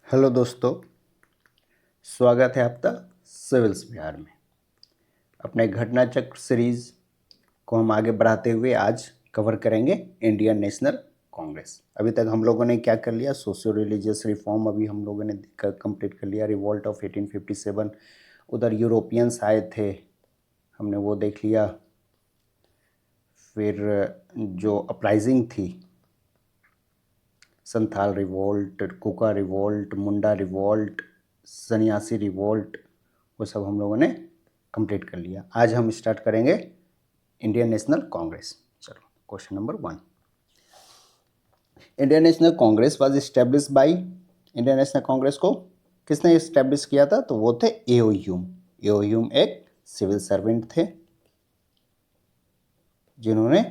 Hello दोस्तों, स्वागत है आपका सिविल्स बिहार में। अपने घटना चक्र सीरीज को हम आगे बढ़ाते हुए आज कवर करेंगे इंडियन नेशनल कांग्रेस। अभी तक हम लोगों ने क्या कर लिया, सोशियो रिलीजियस रिफॉर्म अभी हम लोगों ने कंप्लीट कर लिया। रिवॉल्ट ऑफ 1857, उधर यूरोपियंस आए थे, हमने वो देख लिया। फिर जो अपराइजिंग थी, संथाल रिवोल्ट, कुका रिवोल्ट, मुंडा रिवोल्ट, सन्यासी रिवोल्ट, वो सब हम लोगों ने कंप्लीट कर लिया। आज हम स्टार्ट करेंगे इंडियन नेशनल कांग्रेस। चलो, question number 1। Indian national Congress was establish by, Indian national Congress को किसने इस्टेब्लिश किया था? तो वो थे एओ ह्यूम। एओ ह्यूम एक सिविल सर्वेंट थे जिन्होंने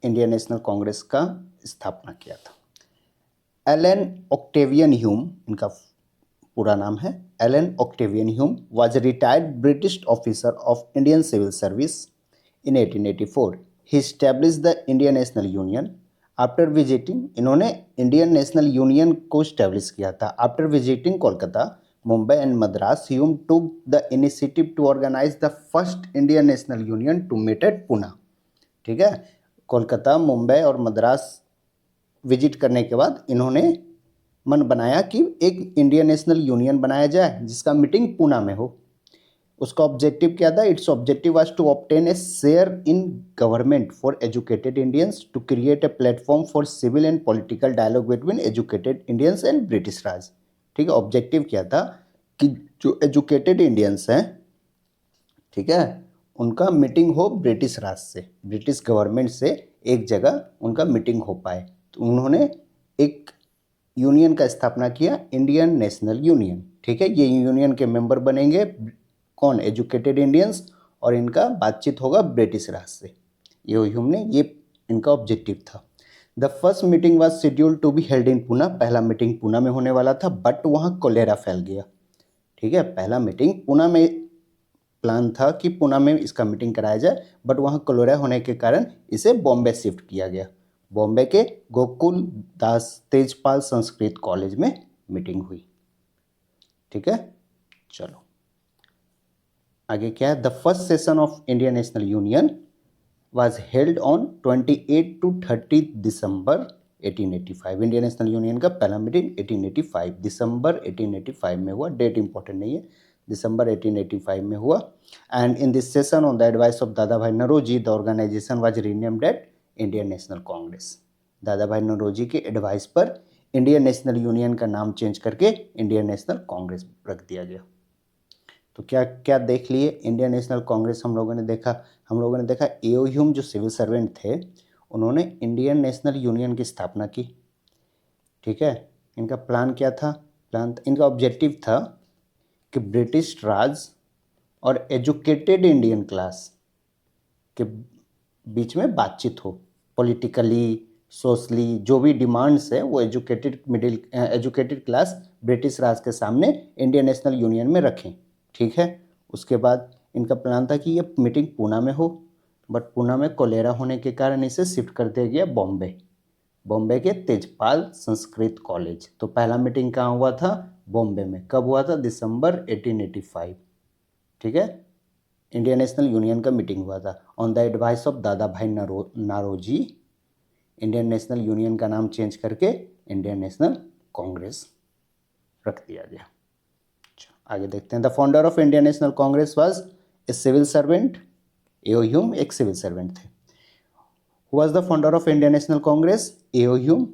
इंडियन नेशनल कांग्रेस का स्थापना किया था। एलन ऑक्टेवियन ह्यूम इनका पूरा नाम है। Allan Octavian Hume was retired British officer of Indian civil service in 1884। He established the Indian National Union after visiting, इन्होंने इंडियन नेशनल यूनियन को स्टैब्लिश किया था after visiting Kolkata, Mumbai and Madras. Hume took the initiative to organise the first Indian National Union to meet at Pune. ठीक है, कोलकाता, मुंबई और Madras visit करने के बाद इन्होंने मन बनाया कि एक इंडियन नेशनल यूनियन बनाया जाए जिसका मीटिंग पुणे में हो। उसका ऑब्जेक्टिव क्या था? Its objective was to obtain a share in government for educated Indians, to create a platform for civil and political dialogue between educated Indians and British Raj. ठीक है, ऑब्जेक्टिव क्या था कि जो एजुकेटेड इंडियंस हैं, ठीक है, उनका मीटिंग हो ब्रिटिश राज से, ब्रिटिश गवर्नमेंट से एक जगह उनका मीटिंग हो पाए। तो उन्होंने एक यूनियन का स्थापना किया, इंडियन नेशनल यूनियन। ठीक है, ये यूनियन के मेंबर बनेंगे कौन? एजुकेटेड इंडियंस, और इनका बातचीत होगा ब्रिटिश राज से। ये ह्यूम ने ये इनका ऑब्जेक्टिव था। The first meeting was scheduled to be held in Pune, पहला मीटिंग पुणे में होने वाला था, बट वहाँ कोलेरा फैल गया। ठीक है, पहला मीटिंग पुणे में प्लान था कि पुणे में इसका मीटिंग कराया जाए, बट वहाँ कोलेरा होने के कारण इसे बॉम्बे शिफ्ट किया गया। बॉम्बे के गोकुल दास तेजपाल संस्कृत कॉलेज में मीटिंग हुई। ठीक है, चलो आगे क्या है? The first session of Indian National union was held on 28 to 30 December 1885। Indian National Union का पहला मीटिंग 1885 दिसंबर 1885 में हुआ। डेट इंपॉर्टेंट नहीं है, दिसंबर 1885 में हुआ। And in this session on the advice of Dadabhai Naoroji the organisation was renamed at Indian national Congress. Dadabhai Naoroji के advice पर इंडियन नेशनल यूनियन का नाम चेंज करके इंडियन नेशनल कांग्रेस रख दिया गया। तो क्या क्या देख लिए? इंडियन नेशनल कांग्रेस हम लोगों ने देखा एओ ह्यूम जो सिविल सर्वेंट थे, उन्होंने इंडियन नेशनल यूनियन की स्थापना की। ठीक है, इनका प्लान क्या था? इनका ऑब्जेक्टिव था कि ब्रिटिश राज और एजुकेटेड इंडियन क्लास के बीच में बातचीत हो, पॉलिटिकली, सोशली, जो भी डिमांड्स है वो एजुकेटेड क्लास ब्रिटिश राज के सामने इंडियन नेशनल यूनियन में रखें। ठीक है, उसके बाद इनका प्लान था कि ये मीटिंग पुणे में हो, बट पुणे में कोलेरा होने के कारण इसे शिफ्ट कर दिया गया बॉम्बे के तेजपाल संस्कृत कॉलेज। तो पहला मीटिंग कहाँ हुआ था? बॉम्बे में। कब हुआ था? दिसंबर 1885। ठीक है, इंडियन नेशनल यूनियन का मीटिंग हुआ था on the advice of Dadabhai Naoroji. Indian National Union का नाम चेंज करके इंडियन नेशनल कांग्रेस रख दिया गया। आगे देखते हैं। The founder of Indian national Congress was a civil servant. AO Hume एक सिविल सर्वेंट थे। Who was the founder of Indian national Congress? AO Hume.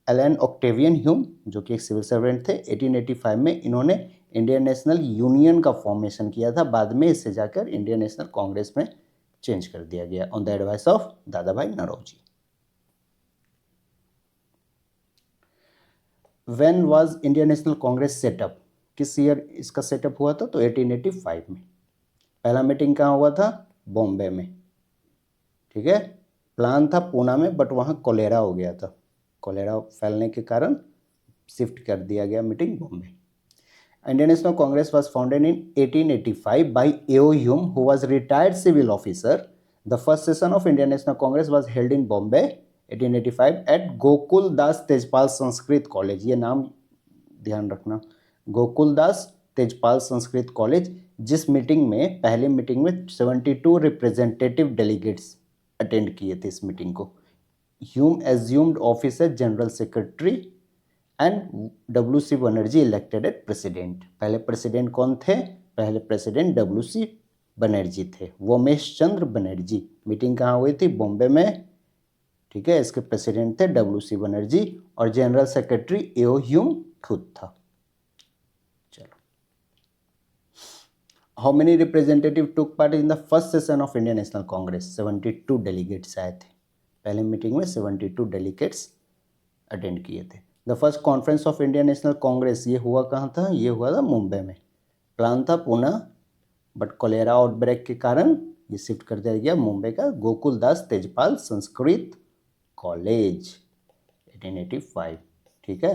Allan Octavian Hume जो कि एक सिविल सर्वेंट थे। 1885 में इन्होंने इंडियन नेशनल यूनियन का फॉर्मेशन किया था, बाद में इसे जाकर इंडियन नेशनल कांग्रेस में चेंज कर दिया गया on the advice of Dadabhai Naoroji. When was Indian national Congress set up? किस ईयर इसका सेटअप हुआ था? तो 1885 में। पहला मीटिंग कहाँ हुआ था? बॉम्बे में। ठीक है, प्लान था पुणे में, बट वहाँ कोलेरा हो गया था। कोलेरा फैलने के कारण शिफ्ट कर दिया गया meeting Bombay. Indian national Congress was founded in 1885 by AO Hume who was retired civil officer. The first session of Indian national Congress was held in Bombay 1885 at Gokul Das Tejpal Sanskrit college. ये नाम ध्यान रखना। गोकुल दास तेजपाल संस्कृत कॉलेज, जिस मीटिंग में पहली मीटिंग में 72 रिप्रेजेंटेटिव डेलीगेट्स अटेंड किए थे इस मीटिंग को। Hume assumed office as general secretary and W C. Banerjee elected as president. पहले प्रेसिडेंट कौन थे? पहले प्रेसिडेंट डब्ल्यू.सी. बनर्जी थे, वोमेश चंद्र बनर्जी। मीटिंग कहाँ हुई थी? बॉम्बे में, ठीक है। इसके प्रेसिडेंट थे डब्ल्यू.सी. बनर्जी और जनरल सेक्रेटरी एओ ह्यूम खुद था। चलो, how many representative took part in the first session of Indian national Congress? 72 delegates आए थे। पहले मीटिंग में 72 डेलीगेट्स अटेंड किए थे। The first conference of Indian national Congress, ये हुआ कहाँ था? ये हुआ था मुंबई में। प्लान था पुणे, बट कोलेरा आउटब्रेक के कारण ये शिफ्ट कर दिया गया मुंबई का गोकुल दास तेजपाल संस्कृत कॉलेज 1885, ठीक है।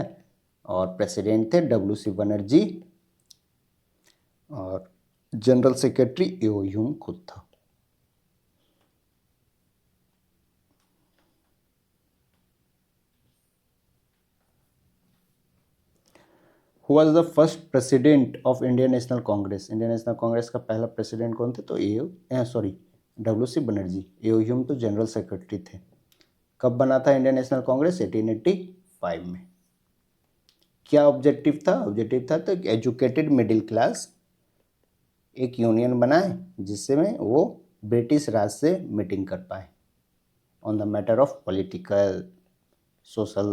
और प्रेसिडेंट थे डब्ल्यू.सी. बनर्जी और जनरल सेक्रेटरी एओ ह्यूम खुद था। Who was the first president of Indian National Congress? Indian national Congress का पहला प्रेसिडेंट कौन थे? तो डब्ल्यू.सी. बनर्जी। एओ ह्यूम तो जनरल सेक्रेटरी थे। कब बना था इंडियन नेशनल कांग्रेस? 1885 में। क्या ऑब्जेक्टिव था? ऑब्जेक्टिव था तो एजुकेटेड मिडिल क्लास एक यूनियन बनाए जिससे में वो ब्रिटिश राज से मीटिंग कर पाए on the matter of political social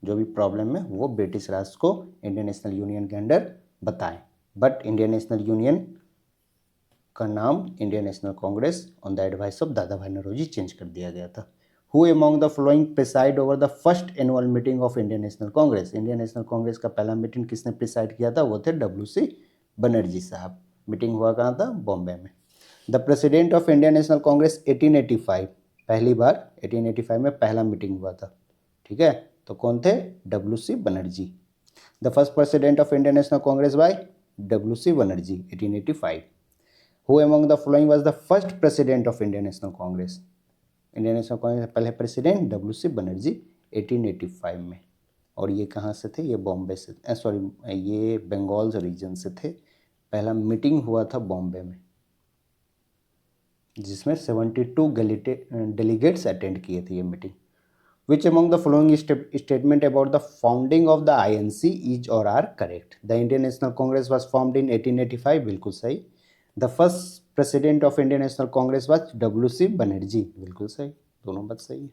जो भी प्रॉब्लम है वो ब्रिटिश राज को इंडियन नेशनल यूनियन के अंडर बताएं। बट इंडियन नेशनल यूनियन का नाम Indian national Congress on the advice of Dadabhai Naoroji change कर दिया गया था। Who among the following preside over the first annual meeting of Indian national Congress? Indian national Congress का पहला मीटिंग किसने प्रिसाइड किया था? वो थे डब्ल्यू.सी. बनर्जी साहब। मीटिंग हुआ कहाँ था? बॉम्बे में। The president of Indian national Congress 1885, पहली बार 1885 में पहला मीटिंग हुआ था, ठीक है। तो कौन थे? W C. Banerjee. The first president of Indian national Congress by W C. Banerjee 1885। Who among the following was the first president of Indian national Congress? Indian national Congress पहले प्रेसिडेंट डब्ल्यू.सी. बनर्जी 1885 में। और ये कहाँ से थे? ये बॉम्बे से, ये बंगाल रीजन से थे। पहला मीटिंग हुआ था बॉम्बे में जिसमें 72 डेलीगेट्स अटेंड किए थे ये meeting. Which among the following statement about the founding of the INC is or are correct? The Indian National Congress was formed in 1885, बिल्कुल सही। The first president of Indian National Congress was W.C. Banerjee, बिल्कुल सही, दोनों बात सही है।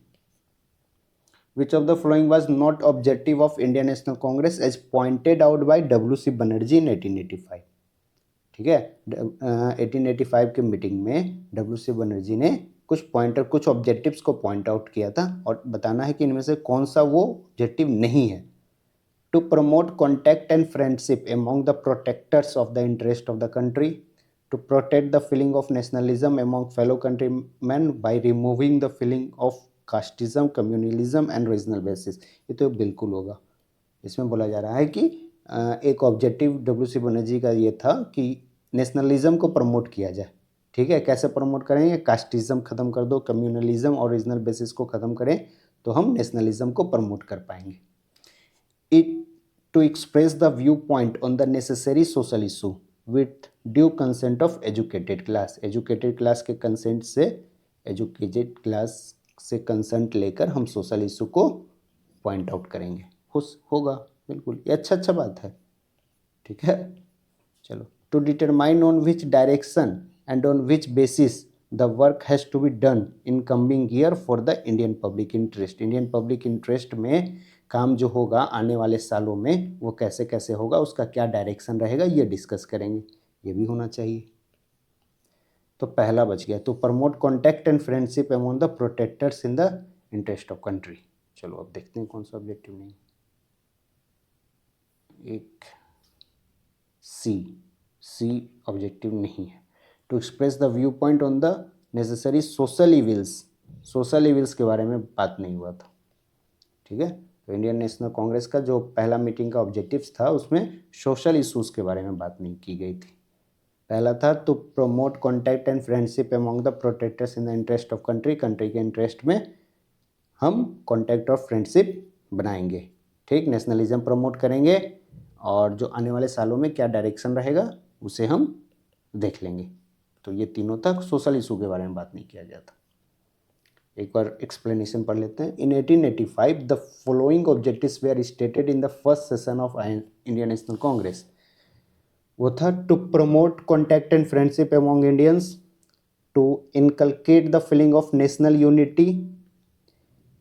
Which of the following was not objective of Indian National Congress as pointed out by W.C. Banerjee in 1885? ठीक है, 1885 के मीटिंग में डब्ल्यू.सी. बनर्जी ने कुछ पॉइंटर, कुछ ऑब्जेक्टिव्स को पॉइंट आउट किया था और बताना है कि इनमें से कौन सा वो ऑब्जेक्टिव नहीं है। To promote contact and friendship among the protectors of the interest of the country, to protect the feeling of nationalism among fellow countryman by removing the feeling of casteism, communalism and regional basis. ये तो बिल्कुल होगा। इसमें बोला जा रहा है कि एक ऑब्जेक्टिव डब्ल्यू.सी. बनर्जी का ये था कि नेशनलिज्म को प्रमोट किया जाए, ठीक है। कैसे प्रमोट करेंगे? कास्टिज्म खत्म कर दो, कम्युनलिज्म और रीजनल बेसिस को खत्म करें तो हम नेशनलिज्म को प्रमोट कर पाएंगे। It to express the view point on the necessary social issue with due consent of educated class. Educated class के कंसेंट से, एजुकेटेड क्लास से कंसेंट लेकर हम सोशल इशू को पॉइंट आउट करेंगे। खुश होगा, बिल्कुल, ये अच्छा बात है, ठीक है। चलो, to determine on which direction and on which basis the work has to be done in coming year for the Indian public interest। Indian public interest में काम जो होगा आने वाले सालों में वो कैसे कैसे होगा, उसका क्या डायरेक्शन रहेगा, ये डिस्कस करेंगे। ये भी होना चाहिए। तो पहला बच गया, तो promote contact and friendship among the protectors in the interest of country. चलो अब देखते हैं कौन सा ऑब्जेक्टिव नहीं। एक सी ऑब्जेक्टिव नहीं है। To express the view point on the necessary social evils. Social evils के बारे में बात नहीं हुआ था, ठीक है। तो इंडियन नेशनल कांग्रेस का जो पहला मीटिंग का ऑब्जेक्टिव्स था उसमें सोशल इशूज़ के बारे में बात नहीं की गई थी। पहला था to promote contact and friendship among the protectors in the interest of country. Country के इंटरेस्ट में हम कॉन्टैक्ट और फ्रेंडशिप बनाएंगे, ठीक, नेशनलिज्म प्रमोट करेंगे और जो आने वाले सालों में क्या डायरेक्शन रहेगा उसे हम देख लेंगे। तो ये तीनों तक सोशल इशू के बारे में बात नहीं किया जाता। एक बार एक्सप्लेनेशन पढ़ लेते हैं। In 1885 the following objectives were stated in the first session of Indian national Congress. वो था to promote contact and friendship among Indians, to inculcate the feeling of national unity,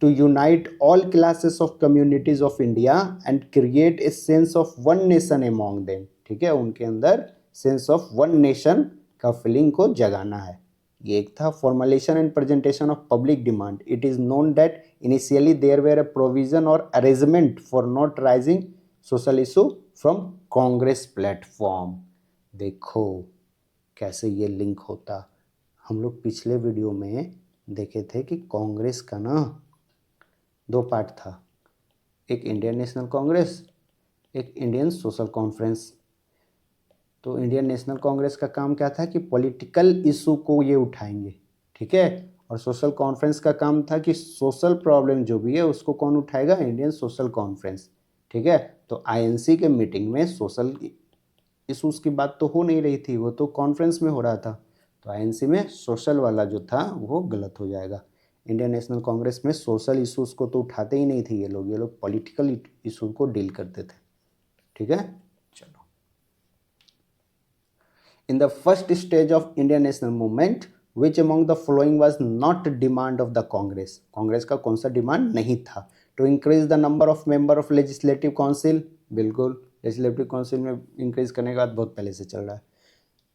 to unite all classes of communities of India and create a sense of one nation among them। ठीक है, उनके अंदर sense of one nation का feeling को जगाना है। ये एक था formulation and presentation of public demand. It is known that initially there were a provision और arrangement for not raising social issue from Congress platform. देखो कैसे ये लिंक होता। हम लोग पिछले वीडियो में देखे थे कि कांग्रेस का ना दो पार्ट था, एक इंडियन नेशनल कांग्रेस, एक इंडियन सोशल कॉन्फ्रेंस। तो इंडियन नेशनल कांग्रेस का काम क्या था कि पॉलिटिकल इशू को ये उठाएंगे, ठीक है, और सोशल कॉन्फ्रेंस का काम था कि सोशल प्रॉब्लम जो भी है उसको कौन उठाएगा, इंडियन सोशल कॉन्फ्रेंस। ठीक है, तो आईएनसी के मीटिंग में सोशल इशूज़ की बात तो हो नहीं रही थी, वो तो कॉन्फ्रेंस में हो रहा था। तो आईएनसी में सोशल वाला जो था वो गलत हो जाएगा। इंडियन नेशनल कांग्रेस में सोशल इश्यूज़ को तो उठाते ही नहीं थे ये लोग पॉलिटिकल इशू को डील करते थे। ठीक है, चलो। In the first stage of Indian national movement which among the following was not demand of the Congress. Congress का कौन सा डिमांड नहीं था? To increase the number of member of legislative council, बिल्कुल लेजिस्लेटिव काउंसिल में increase करने का बात बहुत पहले से चल रहा है।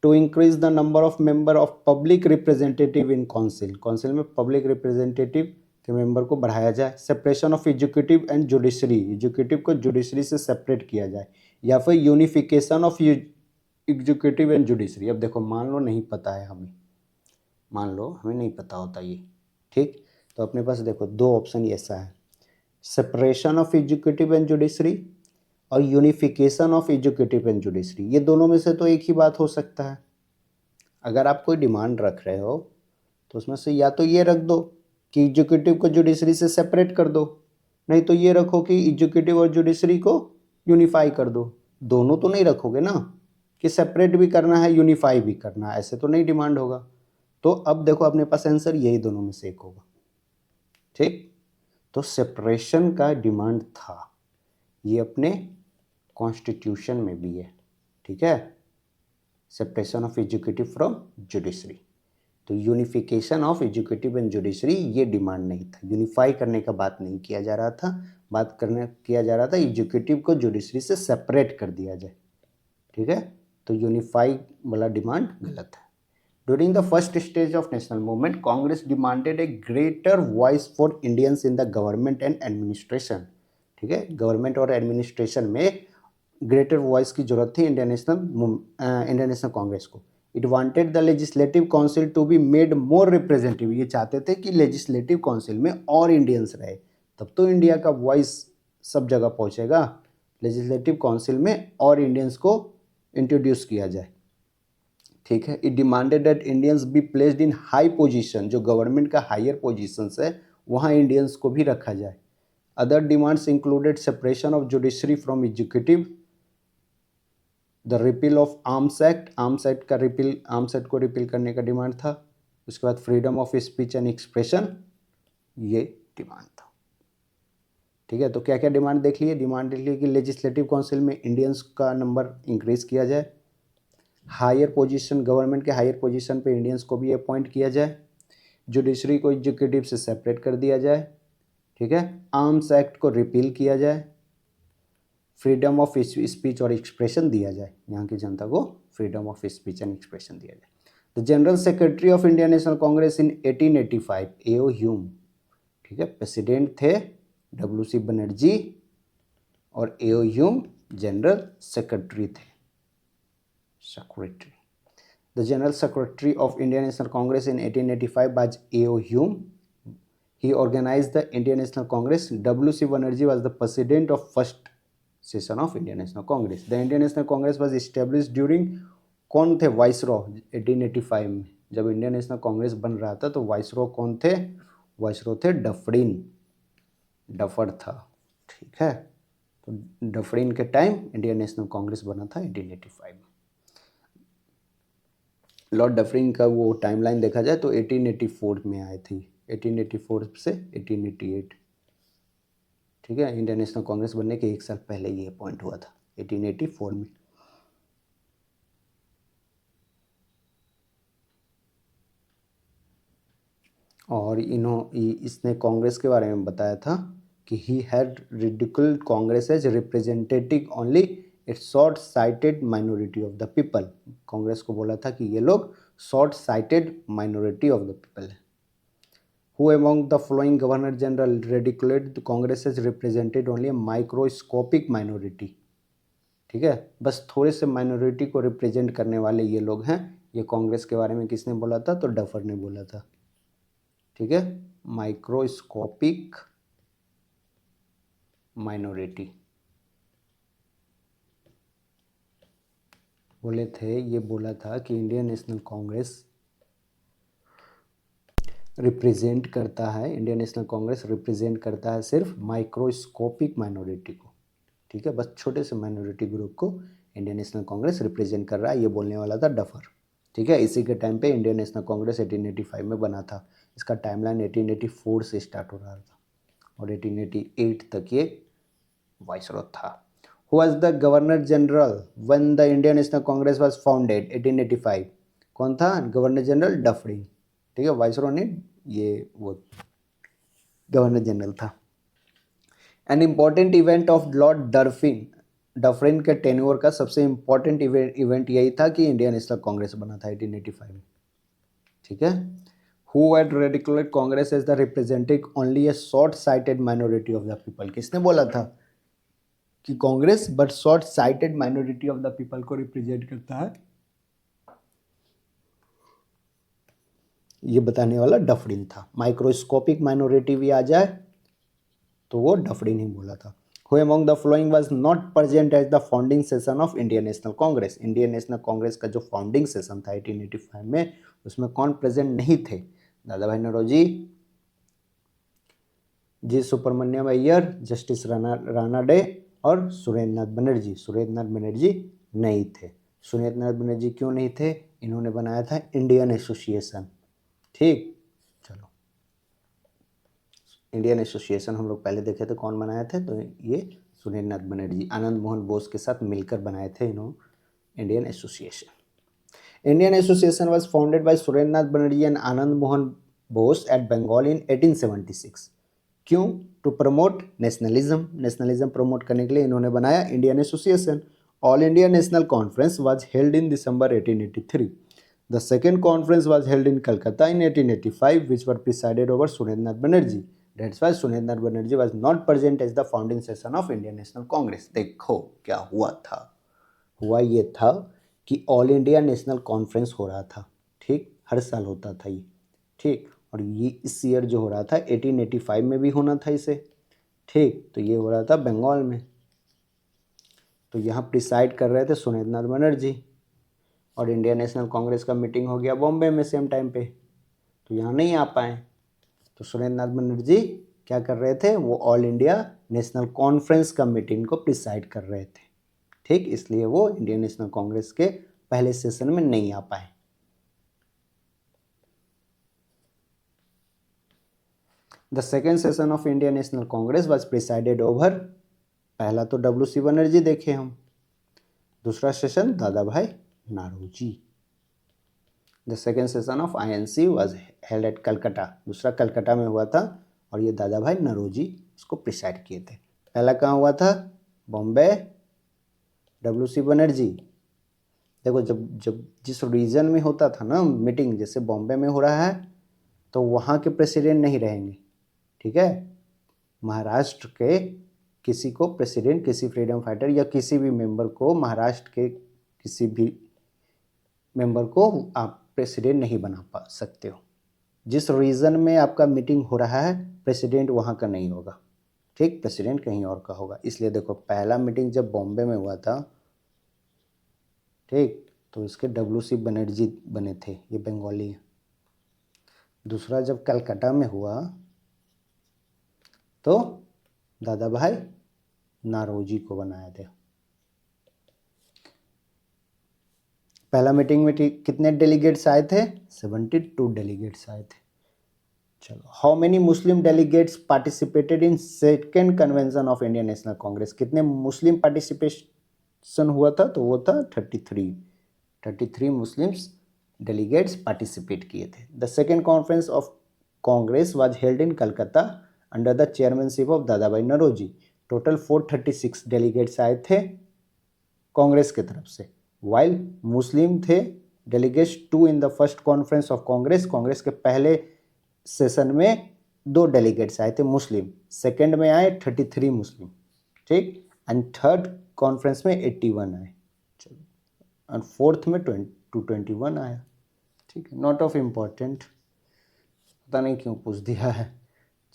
To increase the number of member of public representative in council, council में पब्लिक रिप्रेजेंटेटिव के मेंबर को बढ़ाया जाए। Separation of educative and judiciary, educative को जुडिशरी से सेपरेट किया जाए, या फिर unification of executive and judiciary. अब देखो मान लो नहीं पता है हमें, मान लो हमें नहीं पता होता ये, ठीक, तो अपने पास देखो दो ऑप्शन ऐसा है, separation of executive and judiciary और unification of executive and judiciary. ये दोनों में से तो एक ही बात हो सकता है। अगर आप कोई डिमांड रख रहे हो तो उसमें से या तो ये रख दो कि एग्जीक्यूटिव को जुडिशरी से सेपरेट कर दो, नहीं तो ये रखो कि एग्जीक्यूटिव और जुडिशरी को यूनिफाई कर दो। दोनों तो नहीं रखोगे ना, कि सेपरेट भी करना है यूनिफाई भी करना है, ऐसे तो नहीं डिमांड होगा। तो अब देखो अपने पास आंसर यही दोनों में से एक होगा। ठीक, तो सेपरेशन का डिमांड था, ये अपने कॉन्स्टिट्यूशन में भी है। ठीक है, separation of executive from judiciary. तो unification of executive and judiciary ये डिमांड नहीं था, यूनिफाई करने का बात नहीं किया जा रहा था, किया जा रहा था एग्जीक्यूटिव को जुडिशरी से सेपरेट कर दिया जाए। ठीक है, तो यूनिफाई वाला डिमांड गलत है। During the first stage of national movement Congress demanded A greater voice for Indians in the government and administration. ठीक है, गवर्नमेंट और एडमिनिस्ट्रेशन में ग्रेटर वॉइस की जरूरत थी इंडियन नेशनल कांग्रेस को। It wanted the legislative council to be made more representative, ये चाहते थे कि लेजिस्लेटिव काउंसिल में और इंडियंस रहे, तब तो इंडिया का वॉइस सब जगह पहुंचेगा। लेजिस्लेटिव काउंसिल में और इंडियंस को इंट्रोड्यूस किया जाए। ठीक है, it demanded that Indians be placed in high position, जो गवर्नमेंट का हायर पोजीशन है वहाँ इंडियंस को भी रखा जाए। Other demands included separation of judiciary from executive, the repeal of arms act, arms act को रिपील करने का डिमांड था। उसके बाद freedom of speech and expression, ये डिमांड था। ठीक है, तो क्या क्या डिमांड देख लिए? डिमांड देख लिए कि लेजिस्लेटिव काउंसिल में इंडियंस का नंबर इंक्रीज किया जाए, हायर पोजीशन, गवर्नमेंट के हायर पोजीशन पे इंडियंस को भी अपॉइंट किया जाए, जुडिशरी को एग्जीक्यूटिव से सेपरेट कर दिया जाए। ठीक है, आर्म्स एक्ट को रिपील किया जाए, फ्रीडम ऑफ स्पीच और एक्सप्रेशन दिया जाए, यहाँ की जनता को freedom of speech and expression दिया जाए। The general secretary of Indian national Congress in 1885 AO Hume, ठीक है, प्रेसिडेंट थे WC बनर्जी और एओ ह्यूम जनरल सेक्रेटरी थे। The General Secretary of Indian National Congress in 1885 was A.O. Hume. He organized the Indian National Congress. W.C. Banerjee was the president of first session of Indian National Congress. The Indian National Congress was established during कौन थे? वाइसरॉ। 1885 में जब Indian national Congress बन रहा था तो वाइसरॉ कौन थे? वाइसरॉ थे डफरिन, डफर था। ठीक है, तो डफरिन के टाइम इंडियन नेशनल कांग्रेस बना था 1885 में। लॉर्ड डफरिन का वो टाइमलाइन देखा जाए तो 1884 में आए थे, 1884 से 1888। ठीक है, इंडियन नेशनल कांग्रेस बनने के 1 साल पहले ये अपॉइंट हुआ था 1884 में। और इसने कांग्रेस के बारे में बताया था कि he had ridiculed Congress as representative only its short sighted minority of the people. Congress को बोला था कि ये लोग short sighted minority of the people है। Who among the following governor general ridiculed the Congress as represented only a microscopic minority. ठीक है, बस थोड़े से माइनॉरिटी को रिप्रेजेंट करने वाले ये लोग हैं। ये कांग्रेस के बारे में किसने बोला था? तो डफर ने बोला था। ठीक है, माइक्रोस्कोपिक माइनॉरिटी बोले थे। ये बोला था कि इंडियन नेशनल कांग्रेस रिप्रेजेंट करता है, इंडियन नेशनल कांग्रेस रिप्रेजेंट करता है सिर्फ माइक्रोस्कोपिक माइनॉरिटी को। ठीक है, बस छोटे से माइनॉरिटी ग्रुप को इंडियन नेशनल कांग्रेस रिप्रेजेंट कर रहा है, ये बोलने वाला था डफर। ठीक है, इसी के टाइम पे इंडियन नेशनल कांग्रेस 1885 में बना था। इसका टाइमलाइन 1884 से स्टार्ट हो रहा था और 1888 तक ये वाइसरॉय था। Who was the governor general when the Indian national Congress was founded 1885? कौन था? Governor general Dufferin. ठीक है, वाइसरॉय ने ये वो गवर्नर जनरल था। An important event of Lord Dufferin के टेन्योर का सबसे इम्पॉर्टेंट इवेंट यही था कि इंडियन नेशनल कांग्रेस बना था 1885 में। ठीक है, who had ridiculed Congress as the representative only a short sighted minority of the people. किसने बोला था कि Congress but short sighted minority of the people को रिप्रेजेंट करता है? ये बताने वाला डफरिन था। माइक्रोस्कोपिक माइनॉरिटी भी आ जाए तो वो डफरिन ही बोला था। Who among the following was not present at the founding session of Indian national Congress? Indian national Congress का जो फाउंडिंग सेशन था 1885 में, उसमें कौन प्रेजेंट नहीं थे? दादा भाई नौरोजी, जी सुब्रमण्यम अय्यर, जस्टिस राणा डे और सुरेंद्र नाथ बनर्जी। सुरेंद्र नाथ बनर्जी नहीं थे। सुरेंद्र नाथ बनर्जी क्यों नहीं थे? इन्होंने बनाया था इंडियन एसोसिएशन। ठीक, चलो, इंडियन एसोसिएशन हम लोग पहले देखे थे कौन बनाए थे, तो ये सुरेंद्र नाथ बनर्जी आनंद मोहन बोस के साथ मिलकर बनाए थे इन्होंने Indian Association. Indian Association was founded by Surendra Nath Banerjee and Anand Mohan Bose at Bengal in 1876। क्यों? To promote nationalism. Nationalism promote करने के लिए इन्होंने बनाया Indian Association. All India National Conference was held in December 1883। The second conference was held in Calcutta in 1885, which were presided over Surendra Nath Banerjee. That's why Surendra Nath Banerjee was not present as the founding session of Indian National Congress. देखो क्या हुआ था। हुआ ये था कि all India National conference हो रहा था। ठीक, हर साल होता था ये। ठीक, और ये इस ईयर जो हो रहा था 1885 में भी होना था इसे। ठीक, तो ये हो रहा था बंगाल में। तो यहाँ प्रिसाइड कर रहे थे सुरेंद्र नाथ बनर्जी और इंडियन नेशनल कांग्रेस का मीटिंग हो गया बॉम्बे में सेम टाइम पे, तो यहाँ नहीं आ पाए। तो सुरेंद्र नाथ बनर्जी क्या कर रहे थे? वो ऑल इंडिया नेशनल कॉन्फ्रेंस का मीटिंग को प्रिसाइड कर रहे थे। ठीक, इसलिए वो इंडियन नेशनल कांग्रेस के पहले सेशन में नहीं आ पाए। The second session of Indian national Congress was presided over, पहला तो WC बनर्जी देखे हम, दूसरा session Dadabhai Naoroji. The second session of INC was held at Calcutta, दूसरा कलकत्ता में हुआ था और ये दादा भाई नरोजी इसको प्रिसाइड किए थे। पहला कहाँ हुआ था? बॉम्बे, WC बनर्जी। देखो, जब जब जिस रीजन में होता था ना मीटिंग, जैसे बॉम्बे में हो रहा है तो वहाँ के प्रेसिडेंट नहीं रहेंगे। ठीक है, महाराष्ट्र के किसी को प्रेसिडेंट, किसी फ्रीडम फाइटर या किसी भी मेंबर को, महाराष्ट्र के किसी भी मेंबर को आप प्रेसिडेंट नहीं बना सकते हो। जिस रीजन में आपका मीटिंग हो रहा है प्रेसिडेंट वहाँ का नहीं होगा। ठीक, प्रेसिडेंट कहीं और का होगा। इसलिए देखो, पहला मीटिंग जब बॉम्बे में हुआ था, ठीक, तो इसके WC बनर्जी बने थे, ये बंगाली है। दूसरा जब कलकत्ता में हुआ तो दादा भाई नारोजी को बनाया गया। पहला मीटिंग में कितने डेलीगेट्स आए थे? 72 डेलीगेट्स आए थे। चलो, how many Muslim delegates participated in second convention of Indian national Congress? कितने मुस्लिम पार्टिसिपेशन हुआ था? तो वो था 33 मुस्लिम्स डेलीगेट्स पार्टिसिपेट किए थे। The second conference of Congress was held in Calcutta under the chairmanship of Dadabhai Naoroji. Total 436 delegates आए थे कांग्रेस की तरफ से, वाइल मुस्लिम थे delegates 2 in the first conference of Congress. Congress के पहले सेशन में 2 डेलीगेट्स आए थे मुस्लिम, सेकंड में आए 33 मुस्लिम, ठीक, एंड थर्ड कॉन्फ्रेंस में 81 आए, चलो, और फोर्थ में 221 आया, ठीक है, नॉट ऑफ इम्पॉर्टेंट, पता नहीं क्यों पूछ दिया है।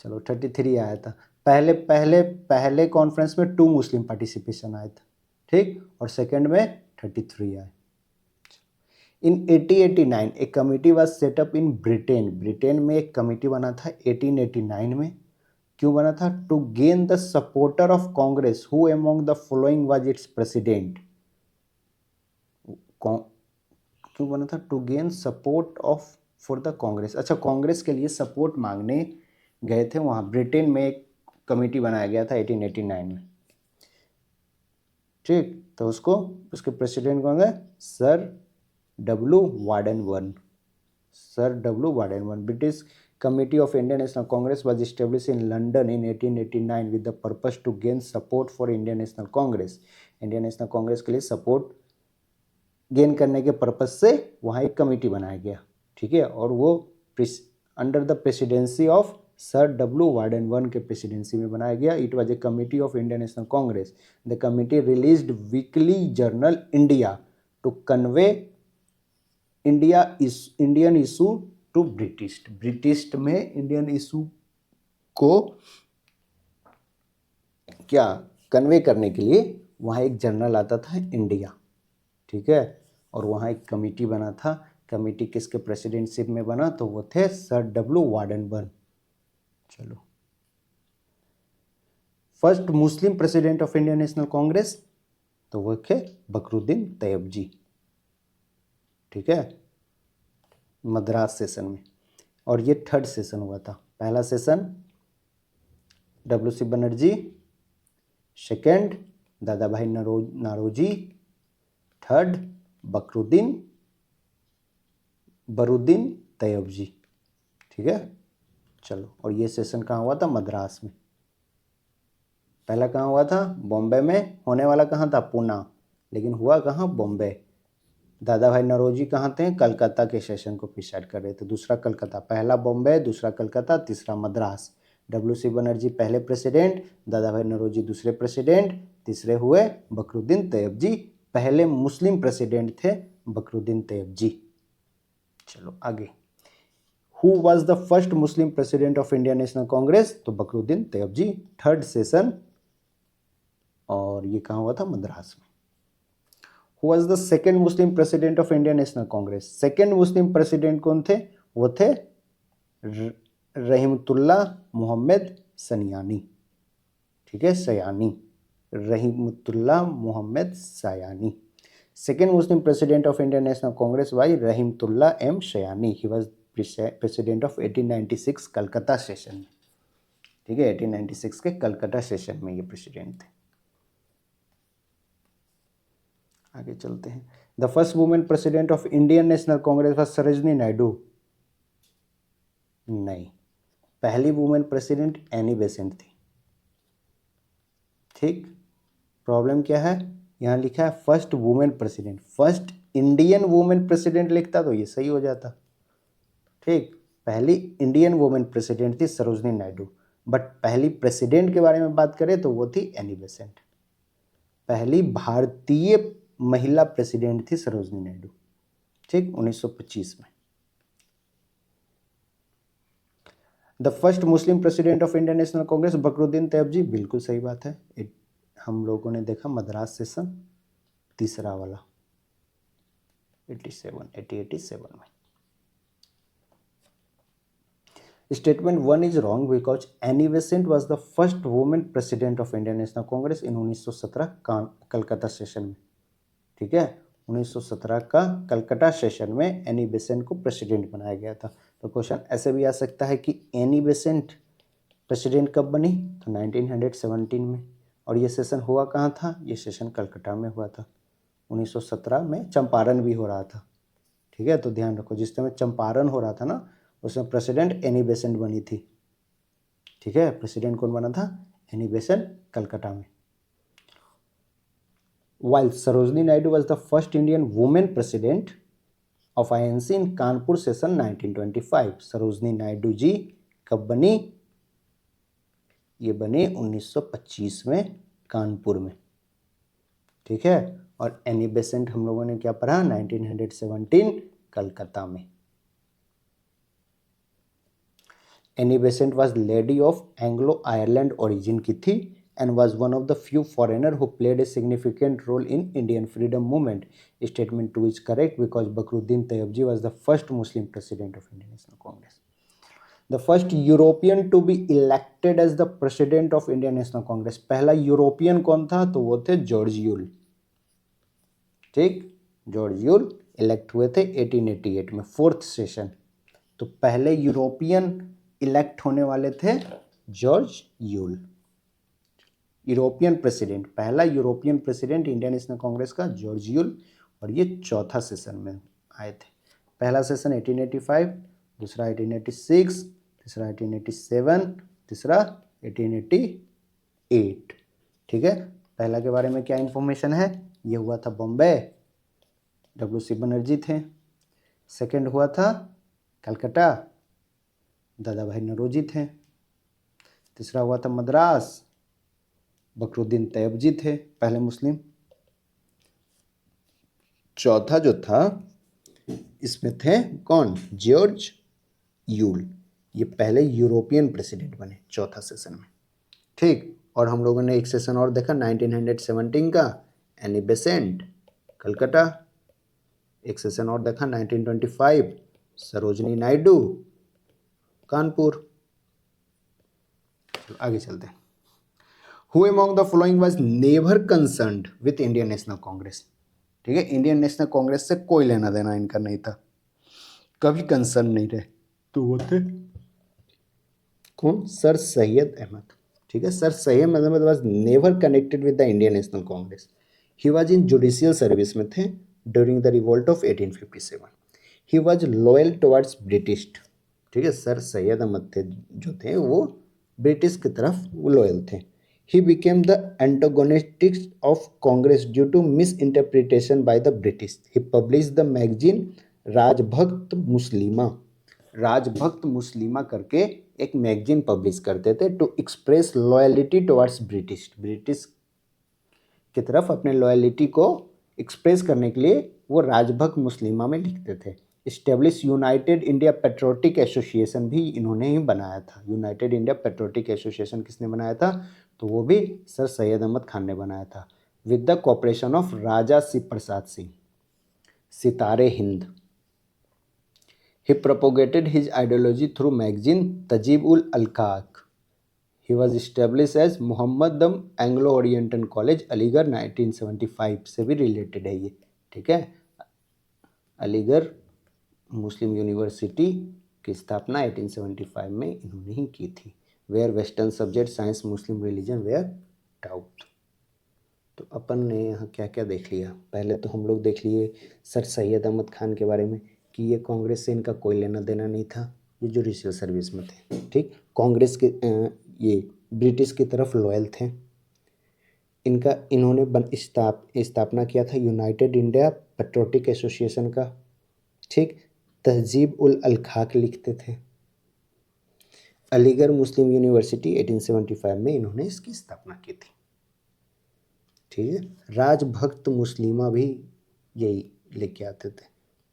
चलो 33 आया था। पहले पहले पहले कॉन्फ्रेंस में 2 मुस्लिम पार्टिसिपेशन आया था, ठीक, और सेकंड में 33 आए। इन 1889 एक committee was setup in Britain. Britain में एक कमिटी बना था 1889 में। क्यों बना था? To gain the supporter of Congress who among the following was its president. क्यों बना था? To gain support of for the Congress. अच्छा, कांग्रेस के लिए सपोर्ट मांगने गए थे वहाँ ब्रिटेन में, एक कमेटी बनाया गया था 1889 में, ठीक। तो उसके प्रेसिडेंट कौन है? Sir W warden. Sir W warden. British committee of Indian national Congress was established in London in 1889 with the purpose to gain support for Indian National Congress। Indian national Congress के लिए support gain करने के purpose से वहाँ एक committee बनाया गया, ठीक है, और वो under the presidency of sir W Warden के प्रेसिडेंसी में बनाया गया। It was a committee of Indian national Congress. The committee released weekly journal India to convey Indian issue to British में इंडियन इशू को क्या कन्वे करने के लिए वहाँ एक जर्नल आता था इंडिया, ठीक है, और वहाँ एक कमेटी बना था। कमेटी किसके प्रेसिडेंटशिप में बना? तो वो थे सर डब्ल्यू वार्डन। चलो, first Muslim president of Indian national Congress तो वो थे बकरुद्दीन तैयब जी, ठीक है, मद्रास सेशन में। और ये थर्ड सेशन हुआ था। पहला सेशन डब्ल्यू.सी. बनर्जी, सेकंड दादा भाई नारोजी, थर्ड बरुद्दीन तैयब जी, ठीक है। चलो, और ये सेशन कहाँ हुआ था? मद्रास में। पहला कहाँ हुआ था? बॉम्बे में। होने वाला कहाँ था? पूना, लेकिन हुआ कहाँ? बॉम्बे। दादा भाई नौरोजी कहाँ थे? कलकत्ता के सेशन को प्रिसाइड कर रहे थे। दूसरा कलकत्ता, पहला बॉम्बे, दूसरा कलकत्ता, तीसरा मद्रास। डब्ल्यू.सी. बनर्जी पहले प्रेसिडेंट, दादा भाई नौरोजी दूसरे प्रेसिडेंट, तीसरे हुए बकरुद्दीन तैयब जी। पहले मुस्लिम प्रेसिडेंट थे बकरुद्दीन तैयब जी। चलो आगे, who was the first Muslim president of Indian national Congress? तो बकरुद्दीन तैयब जी। थर्ड सेशन, और ये कहाँ हुआ था? मद्रास में। Who was the second Muslim president of Indian national Congress? Second Muslim president कौन थे? वो थे रहीमतुल्लाह मोहम्मद सयानी, ठीक है, Sayani, Rahimtullah Mohammad Sayani. Second Muslim president of Indian national Congress Y Rahimtullah M Sayani. He was president of 1896 Calcutta session में, ठीक है, 1896 के कलकत्ता सेशन में ये प्रेसिडेंट थे। आगे चलते हैं। The first women president of Indian national Congress was Sarojini Naidu. नहीं, पहली वुमेन प्रेसिडेंट एनी बेसेंट थी, ठीक। प्रॉब्लम क्या है? यहाँ लिखा है first women president, first Indian women president लिखता तो ये सही हो जाता, ठीक। पहली इंडियन वुमेन प्रेसिडेंट थी सरोजिनी नायडू, बट पहली प्रेसिडेंट के बारे में बात करें तो वो थी एनी बेसेंट। पहली भारतीय महिला प्रेसिडेंट थी सरोजिनी नायडू, ठीक, 1925 में। The first Muslim president of Indian national Congress Badruddin Tyab ji, बिल्कुल सही बात है। हम लोगों ने देखा मद्रास सेशन, तीसरा वाला 1887 में। Statement 1 is wrong because Annie Besant was the first women president of Indian national Congress in 1917 Calcutta session में। ठीक है, 1917 का कलकत्ता सेशन में एनी बेसेंट को प्रेसिडेंट बनाया गया था। तो क्वेश्चन ऐसे भी आ सकता है कि एनी बेसेंट प्रेसिडेंट कब बनी, तो 1917 में। और ये सेशन हुआ कहाँ था, ये सेशन कलकत्ता में हुआ था। 1917 में चंपारण भी हो रहा था। ठीक है, तो ध्यान रखो, जिस समय चंपारण हो रहा था ना, उसमें प्रेसिडेंट एनी बेसेंट बनी थी। ठीक है, प्रेसिडेंट कौन बना था, एनी बेसेंट, कलकत्ता में। While Sarojini Naidu was the first Indian woman president of INC in Kanpur session 1925। Sarojini Naidu ji कब बनी, ये बनी 1925 में कानपुर में। ठीक है, और एनी बेसेंट हम लोगों ने क्या पढ़ा, 1917 कलकत्ता में। Annie Besant was lady of Anglo Ireland origin की थी and was one of the few foreigner who played a significant role in Indian freedom movement. Statement 2 is correct because Bakruddin Tayyibji was the first Muslim president of Indian National Congress. The first European to be elected as the president of Indian National Congress. पहला European कौन था, तो वो थे George Yule. ठीक, George Yule elect हुए थे 1888 में, फोर्थ सेशन। तो पहले यूरोपियन इलेक्ट होने वाले थे जॉर्ज यूल। यूरोपियन प्रेसिडेंट, पहला European president Indian national Congress का जॉर्ज यूल, और ये चौथा सेशन में आए थे। पहला सेशन 1885, दूसरा 1886, तीसरा 1887, तीसरा 1888। ठीक है, पहला के बारे में क्या इन्फॉर्मेशन है, ये हुआ था बॉम्बे, WC बनर्जी थे। सेकंड हुआ था कलकत्ता, दादा भाई नौरोजी थे। तीसरा हुआ था मद्रास, बकरुद्दीन तैयबजी थे, पहले मुस्लिम। चौथा जो था इसमें थे कौन, जॉर्ज यूल, ये पहले यूरोपियन प्रेसिडेंट बने चौथा सेशन में। ठीक, और हम लोगों ने एक सेशन और देखा 1917 का, एनी बेसेंट, कलकत्ता। एक सेशन और देखा 1925, सरोजनी नायडू, कानपुर। आगे चलते हैं। Who among the following was never concerned with Indian National Congress? ठीक है, इंडियन नेशनल कांग्रेस से कोई लेना देना इनका नहीं था, कभी कंसर्न नहीं रहे। तो वो थे कौन, सर सैयद अहमद। ठीक है, sir Syed Ahmad was never connected with the Indian national Congress. He was in judicial service में थे during the revolt of 1857। He was loyal towards British. ठीक है, सर सैयद अहमद थे जो थे वो ब्रिटिश की तरफ वो लॉयल थे। He became the antagonist of Congress due to misinterpretation by the British. He published the magazine राजभक्त मुस्लिमा। राजभक्त मुस्लिमा करके एक मैगजीन पब्लिश करते थे to express loyalty towards British. British की तरफ अपने लॉयलिटी को एक्सप्रेस करने के लिए वो राजभक्त मुस्लिमा में लिखते थे। Establish United India patriotic association भी इन्होंने ही बनाया था। यूनाइटेड इंडिया पेट्रोटिक एसोसिएशन किसने बनाया था, तो वो भी सर सैयद अहमद खान ने बनाया था, with the cooperation of Raja Shiv Prasad Singh, Sitare Hind. He propagated his ideology through magazine Tahzib ul Akhlaq. He was establish as Mohammedan Anglo Oriental College Aligarh 1975 से भी रिलेटेड है ये। ठीक है, अलीगढ़ मुस्लिम यूनिवर्सिटी की स्थापना 1875 में इन्होंने ही की थी। Where western subject science Muslim religion were taught. तो अपन ने यहाँ क्या क्या देख लिया, पहले तो हम लोग देख लिए सर सैयद अहमद खान के बारे में कि ये कांग्रेस से इनका कोई लेना देना नहीं था, ये जुडिशियल सर्विस में थे। ठीक, कांग्रेस के ये ब्रिटिश की तरफ लॉयल थे। इन्होंने स्थापना किया था यूनाइटेड इंडिया पेट्रोटिक एसोसिएशन का। ठीक, तहजीब उल अलखाक लिखते थे। अलीगढ़ मुस्लिम यूनिवर्सिटी 1875 में इन्होंने इसकी स्थापना की थी। ठीक है, राजभक्त मुस्लिमा भी यही लेके आते थे।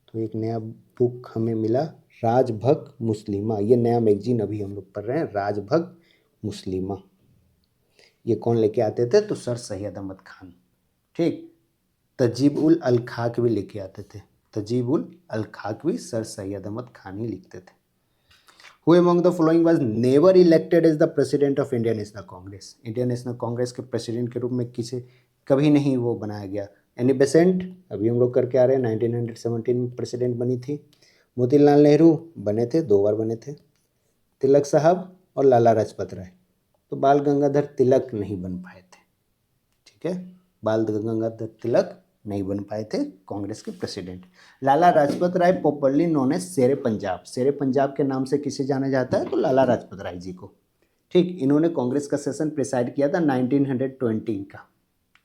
तो एक नया बुक हमें मिला, राजभक्त मुस्लिमा, ये नया मैगजीन अभी हम लोग पढ़ रहे हैं, राजभक्त मुस्लिमा। ये कौन लेके आते थे, तो सर सैयद अहमद खान। ठीक, तजीब उल अलखाक भी लेके आते थे, तजीब उल अलखाक भी सर सैयद अहमद खान ही लिखते थे। Who among the following was never elected as the president of Indian national Congress, Indian national Congress के प्रेसिडेंट के रूप में किसे कभी नहीं वो बनाया गया। एनी बेसेंट, अभी हम लोग करके आ रहे हैं, 1917 में प्रेसिडेंट बनी थी। मोतीलाल नेहरू बने थे, 2 बार बने थे। तिलक साहब और लाला लाजपत राय, तो बाल गंगाधर तिलक नहीं बन पाए थे। ठीक है, बाल गंगाधर तिलक नहीं बन पाए थे कांग्रेस के प्रेसिडेंट। लाला लाजपत राय पॉपुलरली नोन एज शेरे पंजाब, शेरे पंजाब के नाम से किसे जाना जाता है, तो लाला लाजपत राय जी को। ठीक, इन्होंने कांग्रेस का सेशन प्रिसाइड किया था 1920 का।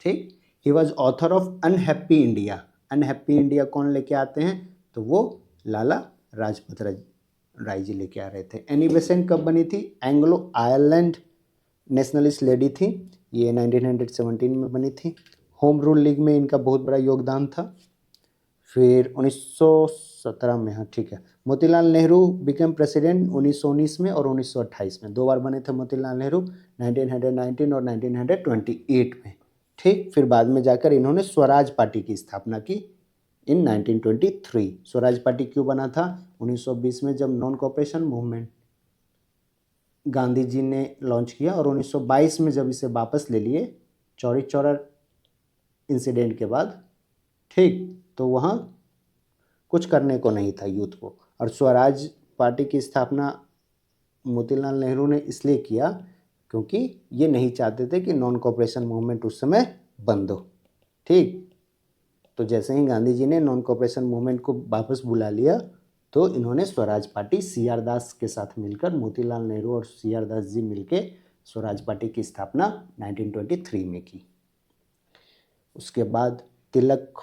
ठीक, he was author of unhappy India. Unhappy India कौन लेके आते हैं, तो वो लाला लाजपत राय जी लेके आ रहे थे। एनी बेसेंट कब बनी थी, एंग्लो आयरलैंड नेशनलिस्ट लेडी थी, ये 1917 में बनी थी। होम रूल लीग में इनका बहुत बड़ा योगदान था। फिर 1917 में, हाँ ठीक है, मोतीलाल नेहरू बिकेम प्रेसिडेंट 1919 में और 1928 में, 2 बार बने थे मोतीलाल नेहरू, 1919 और 1928 में। ठीक, फिर बाद में जाकर इन्होंने स्वराज पार्टी की स्थापना की इन 1923। स्वराज पार्टी क्यों बना था, 1920 में जब non cooperation movement Gandhi ji ने लॉन्च किया और 1922 में जब इसे वापस ले लिए चौरी चौरा इंसिडेंट के बाद। ठीक, तो वहाँ कुछ करने को नहीं था यूथ को, और स्वराज पार्टी की स्थापना मोतीलाल नेहरू ने इसलिए किया क्योंकि ये नहीं चाहते थे कि नॉन कोऑपरेशन मूवमेंट उस समय बंद हो। ठीक, तो जैसे ही गांधी जी ने नॉन कोऑपरेशन मूवमेंट को वापस बुला लिया तो इन्होंने स्वराज पार्टी CR दास के साथ मिलकर, मोतीलाल नेहरू और CR दास जी मिलके स्वराज पार्टी की स्थापना 1923 में की। उसके बाद तिलक,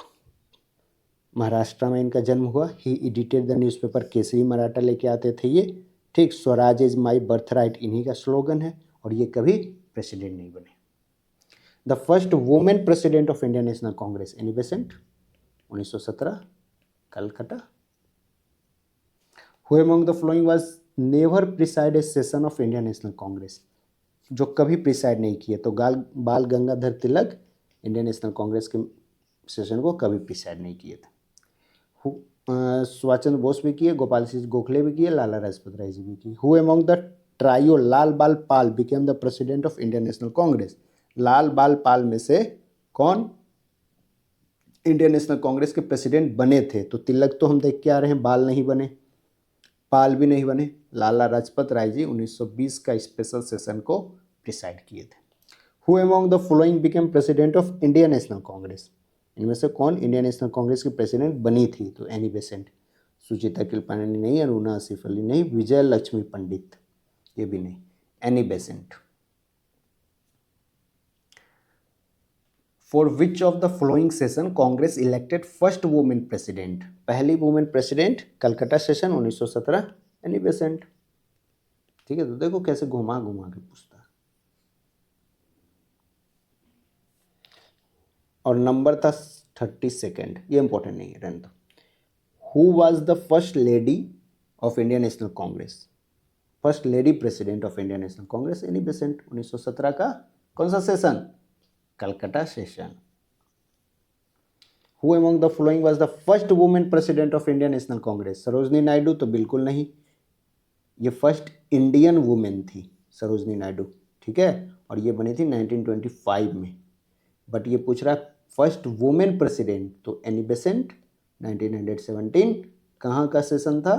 महाराष्ट्र में इनका जन्म हुआ। He edited the newspaper Kesari Maratha लेके आते थे ये। ठीक, Swaraj is my birth right इन्हीं का स्लोगन है, और ये कभी प्रेसिडेंट नहीं बने। The first women president of Indian national Congress, Annie Besant, 1917, Calcutta. Who among the following was never preside A session of Indian national Congress, जो कभी प्रिसाइड नहीं किए, तो बाल गंगाधर तिलक इंडियन नेशनल कांग्रेस के सेशन को कभी प्रिसाइड नहीं किए थे। सुभाष चंद्र बोस भी किए, गोपाल सिंह गोखले भी किए, लाला लाजपत राय जी भी किए। Who among the trio Lal Bal Pal became the president of Indian national Congress, Lal Bal Pal में से कौन इंडियन नेशनल कांग्रेस के प्रेसिडेंट बने थे, तो तिलक तो हम देख के आ रहे हैं, बाल नहीं बने, पाल भी नहीं बने। लाला लाजपत राय जी 1920 का स्पेशल सेशन को प्रिसाइड किए थे। Who among the following became president of Indian national Congress, इनमें से कौन इंडियन नेशनल कांग्रेस की प्रेसिडेंट बनी थी, तो एनी बेसेंट, सुचिता कृपलानी नहीं, अरुणा आसिफ अली नहीं, विजय लक्ष्मी पंडित ये भी नहीं, Annie Besant. For which of the following session Congress elected first women president, पहली women president Calcutta session 1917, Annie Besant. ठीक है, तो देखो कैसे घुमा घुमा के पूछता है। और नंबर था 32, ये इंपॉर्टेंट नहीं है, रहने दो। Who was the first lady of Indian national Congress, first lady president of Indian national Congress, Annie Besant, 1917 का कौन सा session, Calcutta session. Who among the following was the first women president of Indian national Congress, Sarojini Naidu, तो बिल्कुल नहीं, ये फर्स्ट इंडियन वुमेन थी सरोजनी नायडू। ठीक है, और ये बनी थी 1925 में। बट ये पूछ रहा है फर्स्ट वुमेन प्रेसिडेंट, तो एनी बेसेंट 1917, कहाँ का सेशन था,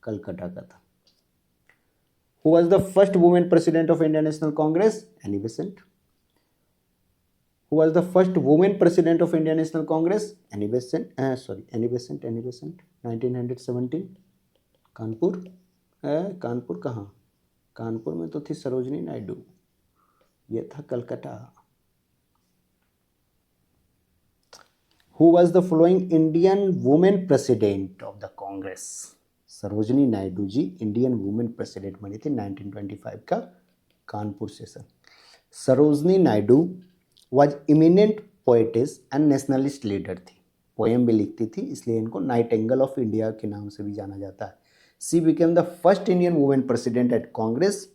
कलकत्ता का था। Who was the first women president of Indian national Congress, Annie Besant. Who was the first woman president of Indian National Congress? Annie Besant, Annie Besant, 1917, Kanpur, Kanpur कहाँ, कानपुर में तो थी सरोजनी नायडू, ये था Calcutta. Who was the following Indian woman president of the Congress? Sarojini Naidu ji Indian women president बनी थी 1925 का Kanpur session. Sarojini Naidu was eminent poetess and nationalist leader थी, पोएम भी लिखती थी, इसलिए इनको नाइटेंगल ऑफ इंडिया के नाम से भी जाना जाता है। She became the first Indian women president at Congress,